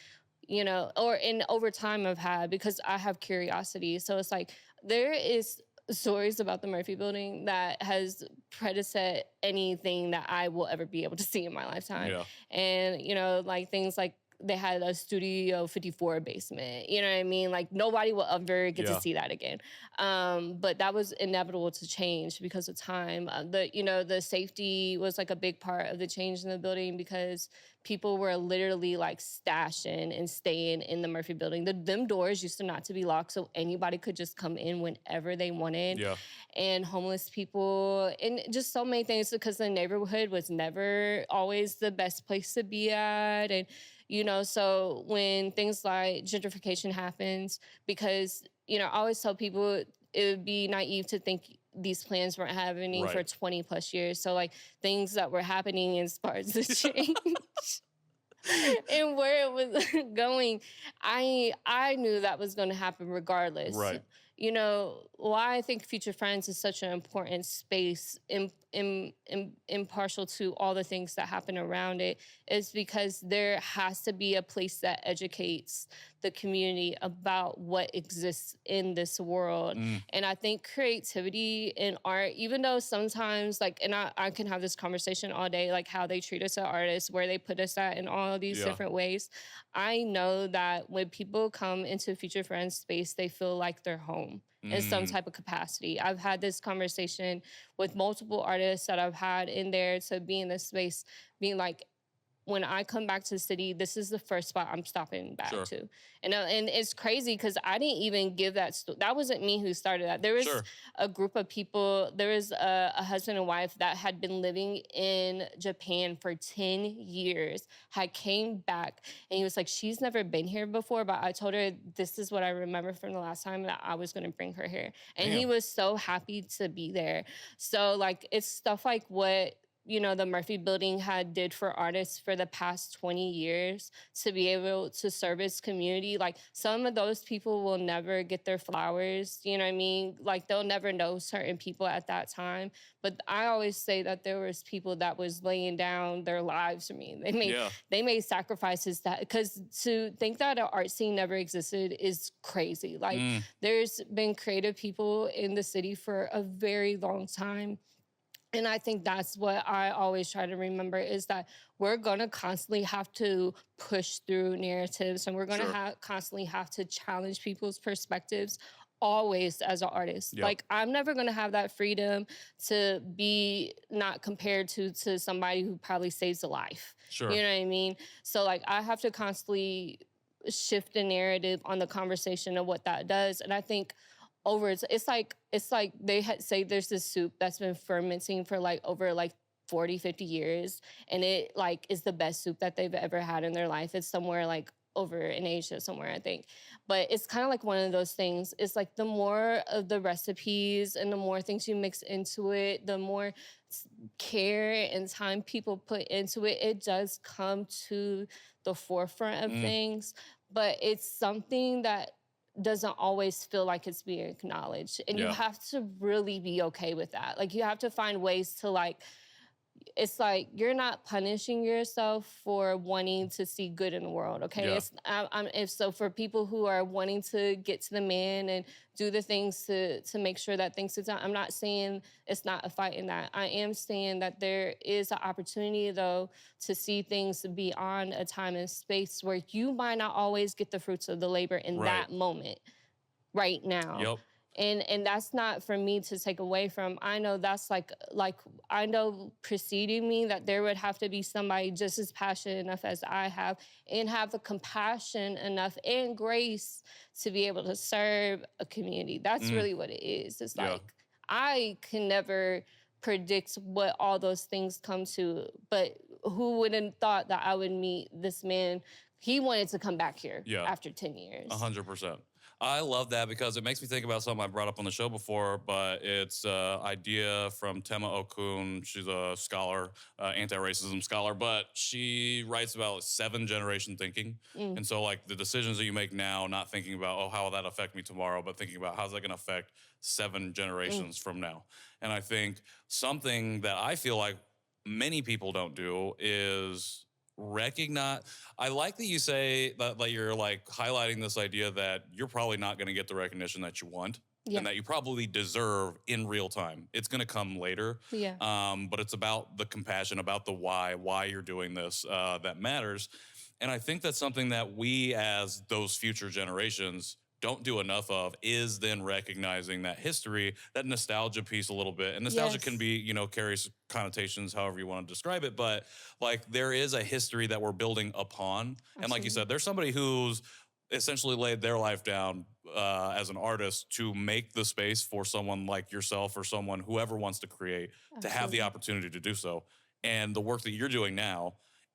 you know, over time I've had, because I have curiosity. So it's like, there is stories about the Murphy building that has predecessed anything that I will ever be able to see in my lifetime. Yeah. And, you know, like things like they had a Studio 54 basement, you know what I mean? Like nobody will ever get to see that again. But that was inevitable to change because of time. The safety was like a big part of the change in the building, because people were literally like stashing and staying in the Murphy building. Them doors used to not to be locked, so anybody could just come in whenever they wanted. Yeah. And homeless people, and just so many things, because the neighborhood was never always the best place to be at. And, you know, so when things like gentrification happens, because, you know, I always tell people it would be naive to think these plans weren't happening for 20 plus years. So like things that were happening in parts of change and where it was going, I knew that was going to happen regardless. Right. You know, why I think Future Friends is such an important space, impartial to all the things that happen around it, is because there has to be a place that educates the community about what exists in this world. And I think creativity and art, even though sometimes, like, and I can have this conversation all day, like how they treat us as artists, where they put us at in all of these different ways. I know that when people come into Future Friends space, they feel like they're home in some type of capacity. I've had this conversation with multiple artists that I've had in there to be in this space, being like, when I come back to the city, this is the first spot I'm stopping back to. And it's crazy because I didn't even give that. That wasn't me who started that. There was a group of people. There was a husband and wife that had been living in Japan for 10 years, had came back, and he was like, she's never been here before, but I told her this is what I remember from the last time that I was going to bring her here. And he was so happy to be there. So like, it's stuff like what, you know, the Murphy building had did for artists for the past 20 years to be able to service community. Like some of those people will never get their flowers, you know what I mean? Like they'll never know certain people at that time. But I always say that there was people that was laying down their lives for me. They made sacrifices, that, because to think that an art scene never existed is crazy. Like there's been creative people in the city for a very long time. And I think that's what I always try to remember, is that we're going to constantly have to push through narratives, and we're going to constantly have to challenge people's perspectives always as an artist. Like I'm never going to have that freedom to be not compared to somebody who probably saves a life. You know what I mean? So like I have to constantly shift the narrative on the conversation of what that does. And I think it's like they say there's this soup that's been fermenting for like over like 40, 50 years. And it like is the best soup that they've ever had in their life. It's somewhere like over in Asia somewhere, I think. But it's kind of like one of those things. It's like the more of the recipes and the more things you mix into it, the more care and time people put into it, it does come to the forefront of things. But it's something that doesn't always feel like it's being acknowledged. And you have to really be okay with that. Like you have to find ways to like, it's like you're not punishing yourself for wanting to see good in the world, okay? It's so for people who are wanting to get to the man and do the things to make sure that things are done, I'm not saying it's not a fight in that. I am saying that there is an opportunity, though, to see things beyond a time and space where you might not always get the fruits of the labor in that moment right now. And that's not for me to take away from. I know that's like I know preceding me that there would have to be somebody just as passionate enough as I have and have the compassion enough and grace to be able to serve a community. That's really what it is. It's like I can never predict what all those things come to, but who would have thought that I would meet this man? He wanted to come back here after 10 years. 100%. I love that because it makes me think about something I brought up on the show before, but it's an idea from Tema Okun. She's a scholar, anti-racism scholar, but she writes about 7-generation thinking. And so like the decisions that you make now, not thinking about, oh, how will that affect me tomorrow, but thinking about how's that going to affect 7 generations from now. And I think something that I feel like many people don't do is recognize. I like that you say that you're like highlighting this idea that you're probably not going to get the recognition that you want and that you probably deserve in real time. It's going to come later. But it's about the compassion, about the why you're doing this that matters. And I think that's something that we as those future generations don't do enough of, is then recognizing that history, that nostalgia piece a little bit. And nostalgia can be, you know, carries connotations however you want to describe it, but like there is a history that we're building upon. And like you said, there's somebody who's essentially laid their life down as an artist to make the space for someone like yourself or someone, whoever wants to create, to have the opportunity to do so. And the work that you're doing now,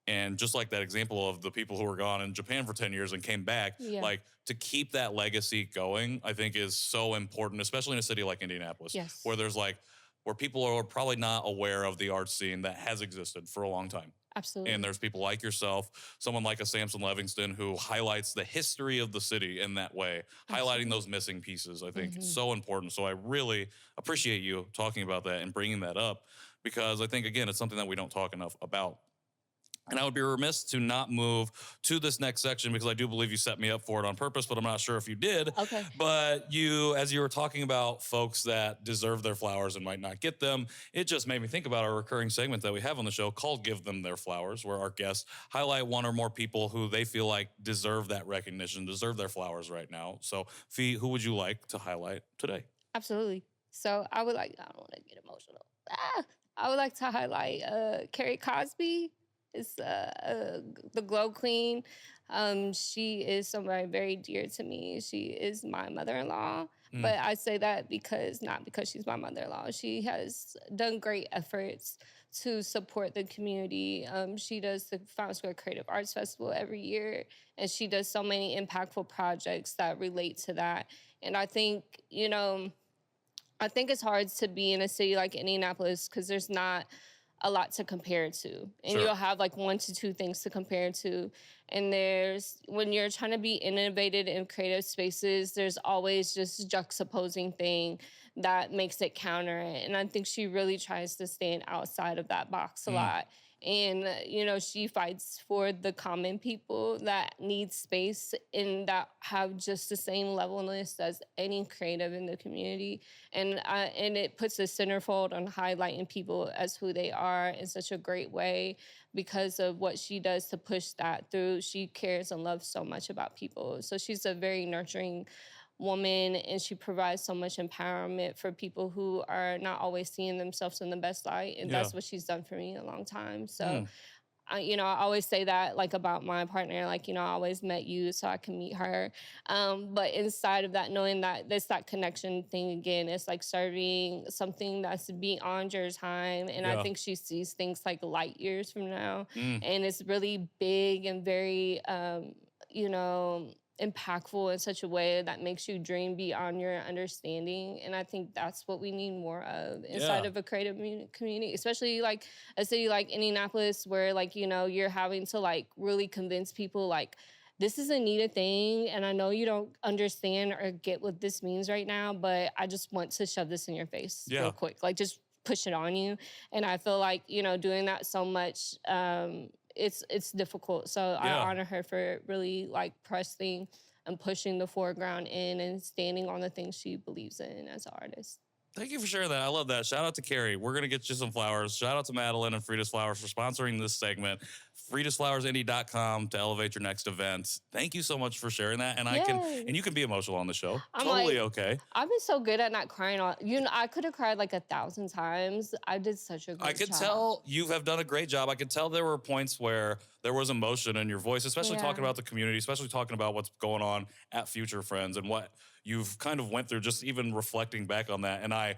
and just like that example of the people who were gone in Japan for 10 years and came back, like to keep that legacy going, I think is so important, especially in a city like Indianapolis, where there's like, where people are probably not aware of the art scene that has existed for a long time. Absolutely. And there's people like yourself, someone like a Samson Livingston who highlights the history of the city in that way, highlighting those missing pieces. I think it's so important. So I really appreciate you talking about that and bringing that up, because I think, again, it's something that we don't talk enough about. And I would be remiss to not move to this next section, because I do believe you set me up for it on purpose, but I'm not sure if you did. Okay. But you, as you were talking about folks that deserve their flowers and might not get them, it just made me think about our recurring segment that we have on the show called Give Them Their Flowers, where our guests highlight one or more people who they feel like deserve that recognition, deserve their flowers right now. So, Fēi, who would you like to highlight today? Absolutely. So I don't want to get emotional. I would like to highlight Carrie Cosby. Is the Glow Queen. She is somebody very dear to me. She is my mother-in-law, but I say that not because she's my mother-in-law. She has done great efforts to support the community. She does the Fountain Square Creative Arts Festival every year, and she does so many impactful projects that relate to that. And I think, I think it's hard to be in a city like Indianapolis because there's not a lot to compare to. And you'll have like 1 to 2 things to compare to. And when you're trying to be innovative in creative spaces, there's always just juxtaposing thing that makes it counter it. And I think she really tries to stand outside of that box a lot. And, she fights for the common people that need space and that have just the same levelness as any creative in the community. And it puts a centerfold on highlighting people as who they are in such a great way because of what she does to push that through. She cares and loves so much about people. So she's a very nurturing woman, and she provides so much empowerment for people who are not always seeing themselves in the best light. And that's what she's done for me a long time. So I always say that like about my partner, like, I always met you so I can meet her. But inside of that, knowing that there's that connection thing again, it's like serving something that's beyond your time. And I Yeah. think she sees things like light years from now. Mm. And it's really big and very, impactful in such a way that makes you dream beyond your understanding. And I think that's what we need more of inside Yeah. of a creative community, especially like a city like Indianapolis, where like, you're having to like really convince people like, this is a needed thing. And I know you don't understand or get what this means right now, but I just want to shove this in your face Yeah. real quick. Like just push it on you. And I feel like, doing that so much, it's difficult. So I Yeah. honor her for really like pressing and pushing the foreground in and standing on the things she believes in as an artist. Thank you for sharing that. I love that. Shout out to Carrie. We're going to get you some flowers. Shout out to Madeline and Frida's Flowers for sponsoring this segment. Freda'sFlowersIndie.com to elevate your next event. Thank you so much for sharing that. And you can be emotional on the show. I'm Totally like, okay. I've been so good at not crying. I could have cried like 1,000 times. I did such a good job. I could tell you have done a great job. I could tell there were points where there was emotion in your voice, especially talking about the community, especially talking about what's going on at Future Friends and what you've kind of went through, just even reflecting back on that. And I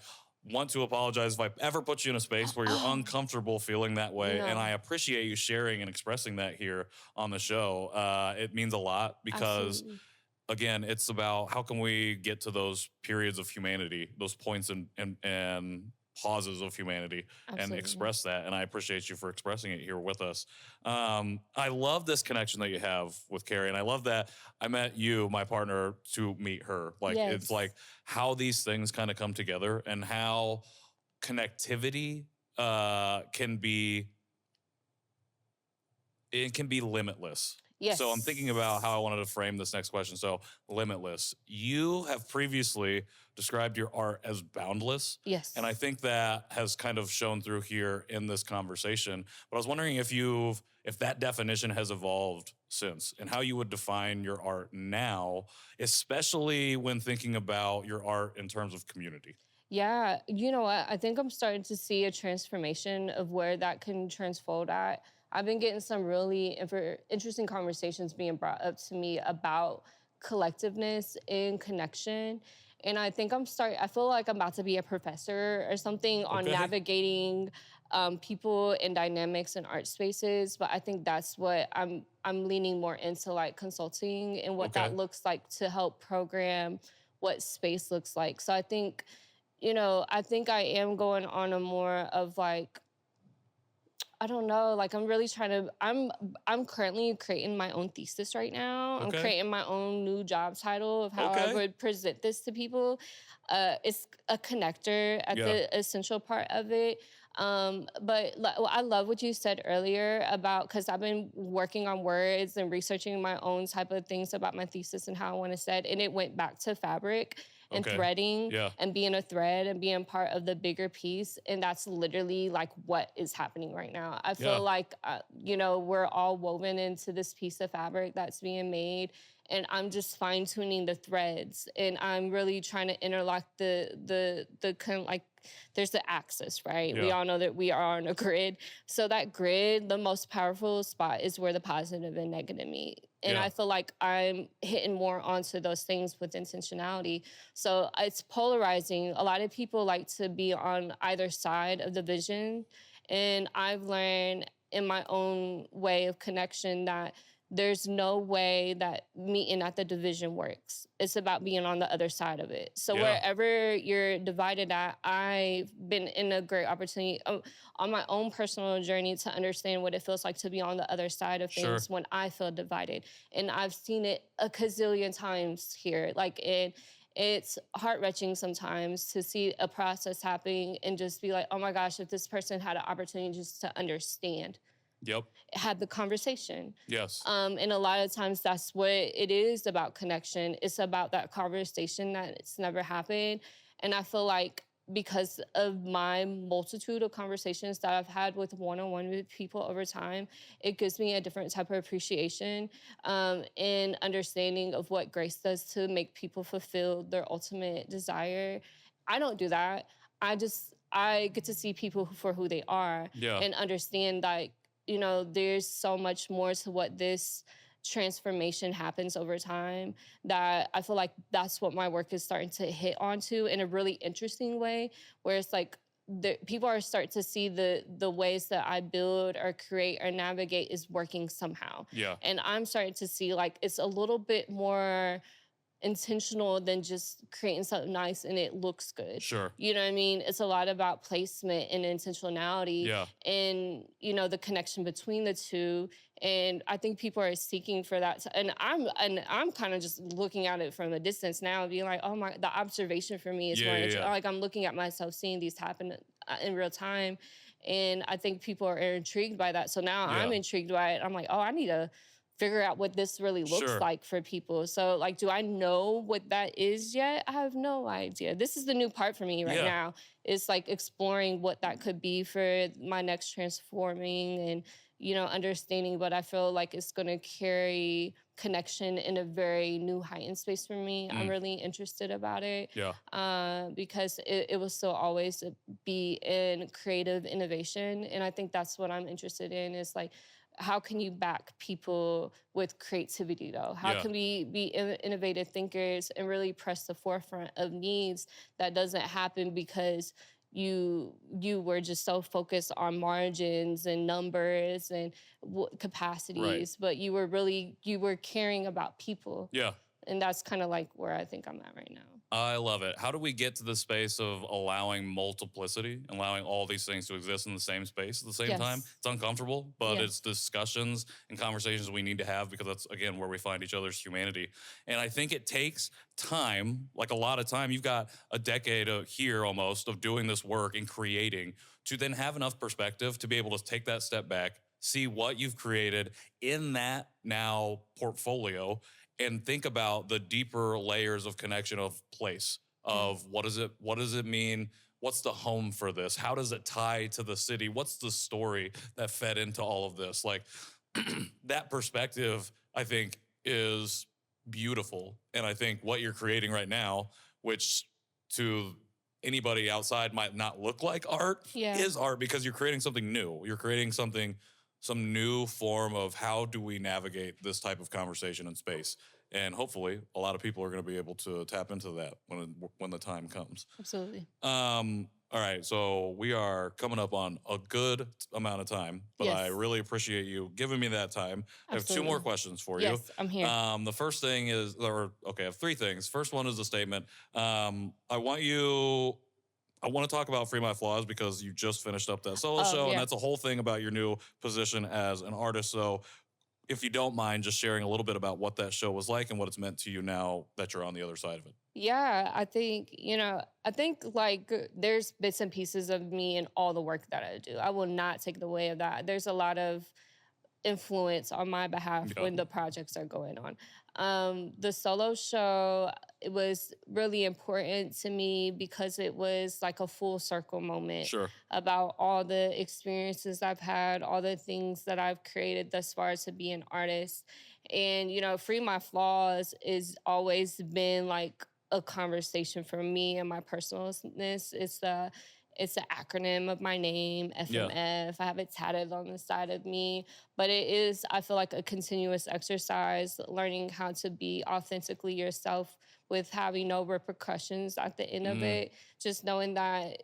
want to apologize if I ever put you in a space where you're uncomfortable feeling that way. No. And I appreciate you sharing and expressing that here on the show. It means a lot because, again, it's about how can we get to those periods of humanity, those points and pauses of humanity and express that. And I appreciate you for expressing it here with us. I love this connection that you have with Carrie. And I love that I met you, my partner, to meet her. Like, it's like how these things kind of come together and how connectivity can be limitless. Yes. So I'm thinking about how I wanted to frame this next question. So limitless. You have previously described your art as boundless. Yes. And I think that has kind of shown through here in this conversation. But I was wondering if that definition has evolved since and how you would define your art now, especially when thinking about your art in terms of community. Yeah, you know what? I think I'm starting to see a transformation of where that can transfold at. I've been getting some really interesting conversations being brought up to me about collectiveness and connection. And I think I feel like I'm about to be a professor or something on navigating people and dynamics in art spaces. But I think that's what I'm leaning more into, like consulting and what that looks like to help program what space looks like. So I think, I am going on a more of like, I don't know, like I'm really trying to, I'm currently creating my own thesis right now. I'm creating my own new job title of how I would present this to people. It's a connector at the essential part of it. But I love what you said earlier about, because I've been working on words and researching my own type of things about my thesis and how I want to say it. And it went back to fabric and threading and being a thread and being part of the bigger piece. And that's literally like what is happening right now. I feel like, we're all woven into this piece of fabric that's being made. And I'm just fine tuning the threads. And I'm really trying to interlock the kind of like, there's the axis, right? We all know that we are on a grid. So that grid, the most powerful spot is where the positive and negative meet. And I feel like I'm hitting more onto those things with intentionality. So it's polarizing. A lot of people like to be on either side of the vision. And I've learned in my own way of connection that there's no way that meeting at the division works. It's about being on the other side of it. So wherever you're divided at, I've been in a great opportunity on my own personal journey to understand what it feels like to be on the other side of things when I feel divided. And I've seen it a gazillion times here. It's heart-wrenching sometimes to see a process happening and just be like, oh my gosh, if this person had an opportunity just to understand. Had the conversation. And a lot of times that's what it is about connection. It's about that conversation that it's never happened. And I feel like because of my multitude of conversations that I've had with one-on-one with people over time, it gives me a different type of appreciation and understanding of what grace does to make people fulfill their ultimate desire. I don't do that. I get to see people for who they are and understand, like, there's so much more to what this transformation happens over time, that I feel like that's what my work is starting to hit onto in a really interesting way, where it's like people are starting to see the ways that I build or create or navigate is working somehow. Yeah. And I'm starting to see like it's a little bit more intentional than just creating something nice and it looks good. Sure. You know what I mean? It's a lot about placement and intentionality, Yeah. and the connection between the two. And I think people are seeking for that. And I'm kind of just looking at it from a distance now and being like, oh my, the observation for me is more like I'm looking at myself, seeing these happen in real time. And I think people are intrigued by that. So now I'm intrigued by it. I'm like, oh, I need to figure out what this really looks like for people. So like, do I know what that is yet? I have no idea. This is the new part for me right now. It's like exploring what that could be for my next transforming and, understanding, but I feel like it's going to carry connection in a very new heightened space for me. I'm really interested about it. Because it will still always be in creative innovation. And I think that's what I'm interested in, is like, how can you back people with creativity, though? How can we be innovative thinkers and really press the forefront of needs that doesn't happen because you were just so focused on margins and numbers and capacities, but you were caring about people. Yeah. And that's kind of like where I think I'm at right now. I love it. How do we get to the space of allowing multiplicity, allowing all these things to exist in the same space at the same time? It's uncomfortable, but it's discussions and conversations we need to have, because that's, again, where we find each other's humanity. And I think it takes time, like a lot of time. You've got a decade here almost of doing this work and creating, to then have enough perspective to be able to take that step back, see what you've created in that now portfolio, and think about the deeper layers of connection of place, of what does it mean? What's the home for this? How does it tie to the city? What's the story that fed into all of this? Like that perspective, I think, is beautiful. And I think what you're creating right now, which to anybody outside might not look like art, is art, because you're creating something new. You're creating some new form of how do we navigate this type of conversation in space. And hopefully a lot of people are going to be able to tap into that when the time comes. Absolutely. All right, so we are coming up on a good amount of time, but I really appreciate you giving me that time. Absolutely. I have two more questions for you. Yes, I'm here. The first thing is, I have three things. First one is a statement. I want to talk about Free My Flaws, because you just finished up that solo show, and that's a whole thing about your new position as an artist. So if you don't mind just sharing a little bit about what that show was like and what it's meant to you now that you're on the other side of it. Yeah, I think, like there's bits and pieces of me in all the work that I do. I will not take the way of that. There's a lot of influence on my behalf when the projects are going on. The solo show, it was really important to me because it was like a full circle moment about all the experiences I've had, all the things that I've created thus far to be an artist. And, Free My Flaws has always been like a conversation for me and my personalness. It's the acronym of my name, FMF. I have it tatted on the side of me. But it is, I feel like, a continuous exercise, learning how to be authentically yourself with having no repercussions at the end of it. Just knowing that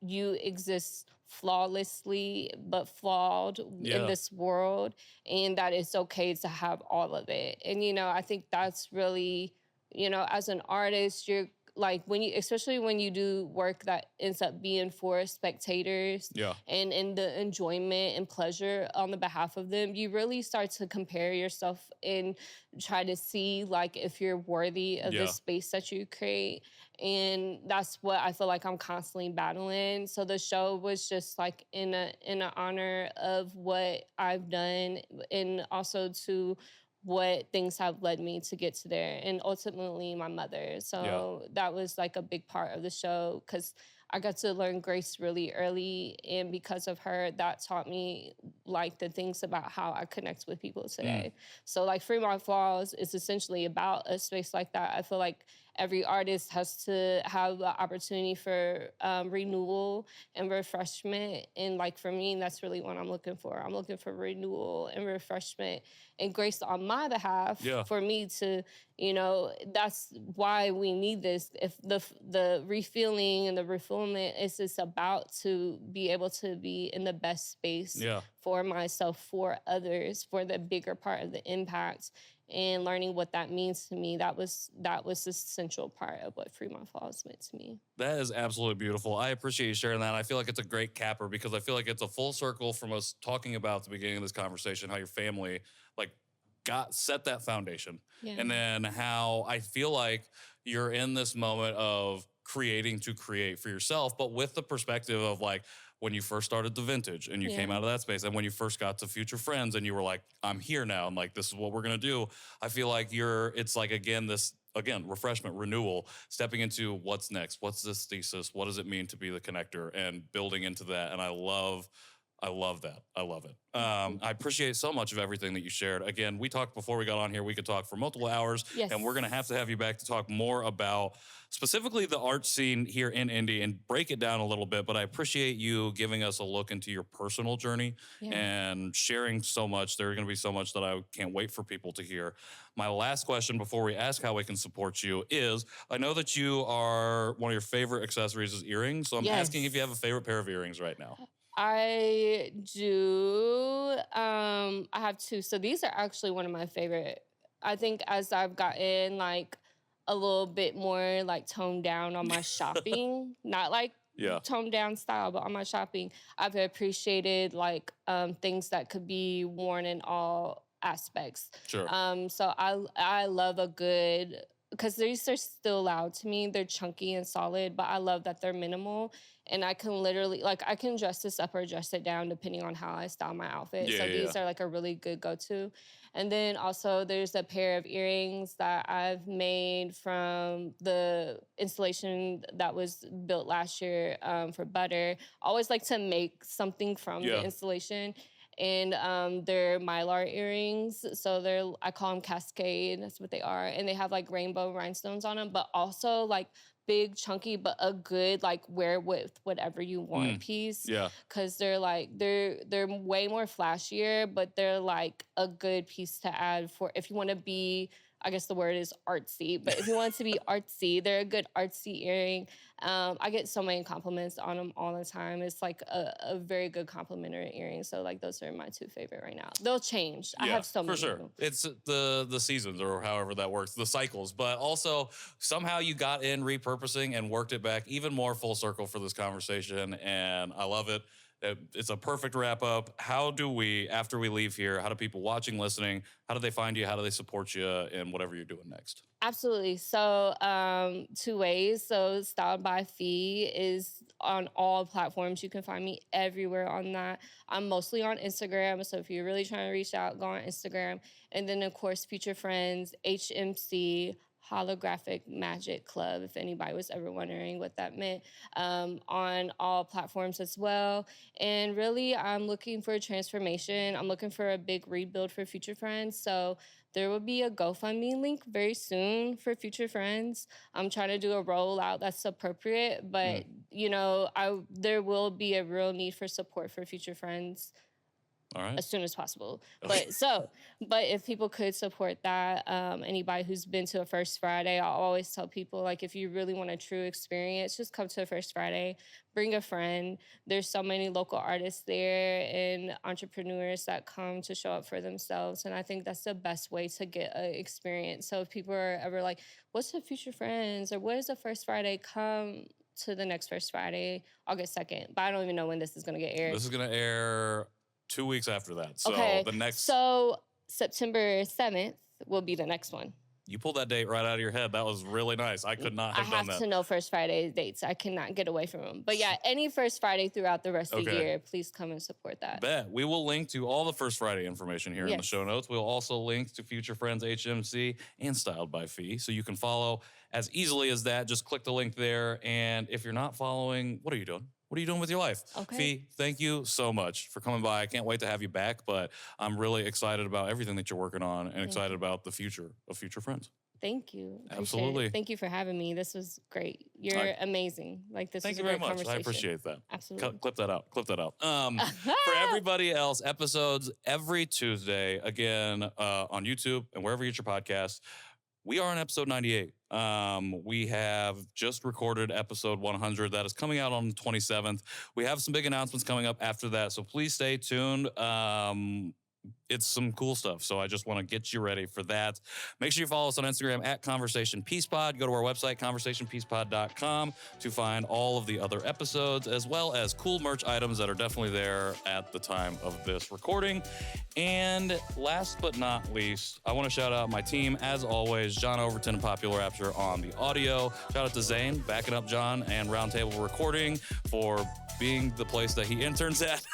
you exist flawlessly, but flawed in this world, and that it's okay to have all of it. And, I think that's really, as an artist, you're like especially when you do work that ends up being for spectators and the enjoyment and pleasure on the behalf of them, you really start to compare yourself and try to see like if you're worthy of the space that you create. And that's what I feel like I'm constantly battling. So the show was just like in a honor of what I've done, and also to what things have led me to get to there, and ultimately my mother. So that was like a big part of the show, because I got to learn grace really early, and because of her, that taught me like the things about how I connect with people today. So like Free My Flaws is essentially about a space like that. I feel like every artist has to have the opportunity for renewal and refreshment. And like for me, that's really what I'm looking for. I'm looking for renewal and refreshment and grace on my behalf for me to, you know, that's why we need this. If the refilling and the refillment is just about to be able to be in the best space for myself, for others, for the bigger part of the impact, and learning what that means to me, that was the essential part of what Free My Flaws meant to me. That is absolutely beautiful. I appreciate you sharing that. I feel like it's a great capper because I feel like it's a full circle from us talking about at the beginning of this conversation, how your family like set that foundation. And then how I feel like you're in this moment of creating to create for yourself, but with the perspective of like, when you first started the Vintage and you came out of that space, and when you first got to Future Friends and you were like, I'm here now, and like, this is what we're gonna do. I feel like it's like, again, refreshment, renewal, stepping into what's next, what's this thesis, what does it mean to be the connector, and building into that. And I love that. I love it. I appreciate so much of everything that you shared. Again, we talked before we got on here. We could talk for multiple hours, and we're going to have you back to talk more about specifically the art scene here in Indy and break it down a little bit. But I appreciate you giving us a look into your personal journey and sharing so much. There's going to be so much that I can't wait for people to hear. My last question before we ask how we can support you is, I know that you are, one of your favorite accessories is earrings. So I'm asking if you have a favorite pair of earrings right now. I do. I have two. So these are actually one of my favorite. I think as I've gotten like a little bit more like toned down on my shopping, not like toned down style, but on my shopping, I've appreciated like things that could be worn in all aspects. Sure. So I love a good, because these are still loud to me. They're chunky and solid, but I love that they're minimal. And I can literally, like, I can dress this up or dress it down depending on how I style my outfit. These are like a really good go-to. And then also there's a pair of earrings that I've made from the installation that was built last year for Butter. I always like to make something from the installation. And they're Mylar earrings. So I call them Cascade, that's what they are. And they have like rainbow rhinestones on them, but also like big, chunky, but a good like wear with whatever you want piece. Yeah. Cause they're way more flashier, but they're like a good piece to add for if you wanna be, I guess the word is artsy, but if you want it to be artsy, they're a good artsy earring. I get so many compliments on them all the time. It's like a very good complimentary earring. So like those are my two favorite right now. They'll change. I have so many. For sure. It's the seasons or however that works, the cycles. But also somehow you got in repurposing and worked it back even more full circle for this conversation. And I love it. It's a perfect wrap up. How do we, after we leave here, how do people watching, listening, how do they find you? How do they support you in whatever you're doing next? Absolutely. So 2 ways. So Styled by Fēi is on all platforms. You can find me everywhere on that. I'm mostly on Instagram. So if you're really trying to reach out, go on Instagram. And then, of course, Future Friends, HMC, Holographic Magic Club, if anybody was ever wondering what that meant, on all platforms as well. And really, I'm looking for a transformation. I'm looking for a big rebuild for Future Friends. So there will be a GoFundMe link very soon for Future Friends. I'm trying to do a rollout that's appropriate, but you know, there will be a real need for support for Future Friends. All right. As soon as possible. Okay. But if people could support that, anybody who's been to a First Friday, I always tell people, like, if you really want a true experience, just come to a First Friday, bring a friend. There's so many local artists there and entrepreneurs that come to show up for themselves. And I think that's the best way to get an experience. So if people are ever like, what's the Future Friends? Or what is a First Friday? Come to the next First Friday, August 2nd. But I don't even know when this is going to get aired. This is going to air 2 weeks after that. So the next. So September 7th will be the next one. You pulled that date right out of your head. That was really nice. I could not have done that. I have to know First Friday dates. I cannot get away from them. But yeah, any First Friday throughout the rest of the year, please come and support that. Bet. We will link to all the First Friday information here in the show notes. We'll also link to Future Friends HMC and Styled by Fēi. So you can follow as easily as that. Just click the link there. And if you're not following, what are you doing? What are you doing with your life? Okay. Fēi, thank you so much for coming by. I can't wait to have you back, but I'm really excited about everything that you're working on and excited about the future of Future Friends. Thank you. Appreciate Absolutely. it. Thank you for having me. This was great. You're amazing. Like, this Thank was you a very great much. conversation. I appreciate that. Absolutely. Clip that out. Clip that out. For everybody else, episodes every Tuesday, again, on YouTube and wherever you get your podcasts. We are on episode 98. We have just recorded episode 100. That is coming out on the 27th. We have some big announcements coming up after that, so please stay tuned. It's some cool stuff, so I just want to get you ready for that. Make sure you follow us on Instagram at Conversation Peace Pod. Go to our website, conversationpeacepod.com, to find all of the other episodes, as well as cool merch items that are definitely there at the time of this recording. And last but not least, I want to shout out my team, as always, John Overton and Popular Rapture on the audio. Shout out to Zane, backing up John and Roundtable Recording for being the place that he interns at.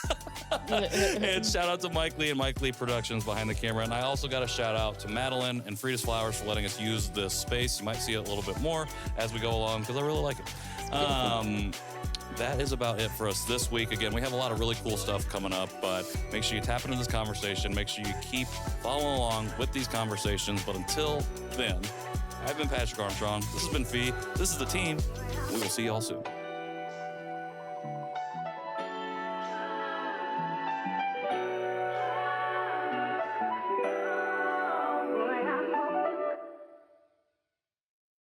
And shout out to Mike Lee and Mike Lee Productions behind the camera. And I also got a shout out to Madeline and Frida's Flowers for letting us use this space. You might see it a little bit more as we go along because I really like it. That is about it for us this week. Again, we have a lot of really cool stuff coming up, but make sure you tap into this conversation. Make sure you keep following along with these conversations. But until then, I've been Patrick Armstrong. This has been Fēi. This is the team. We will see y'all soon.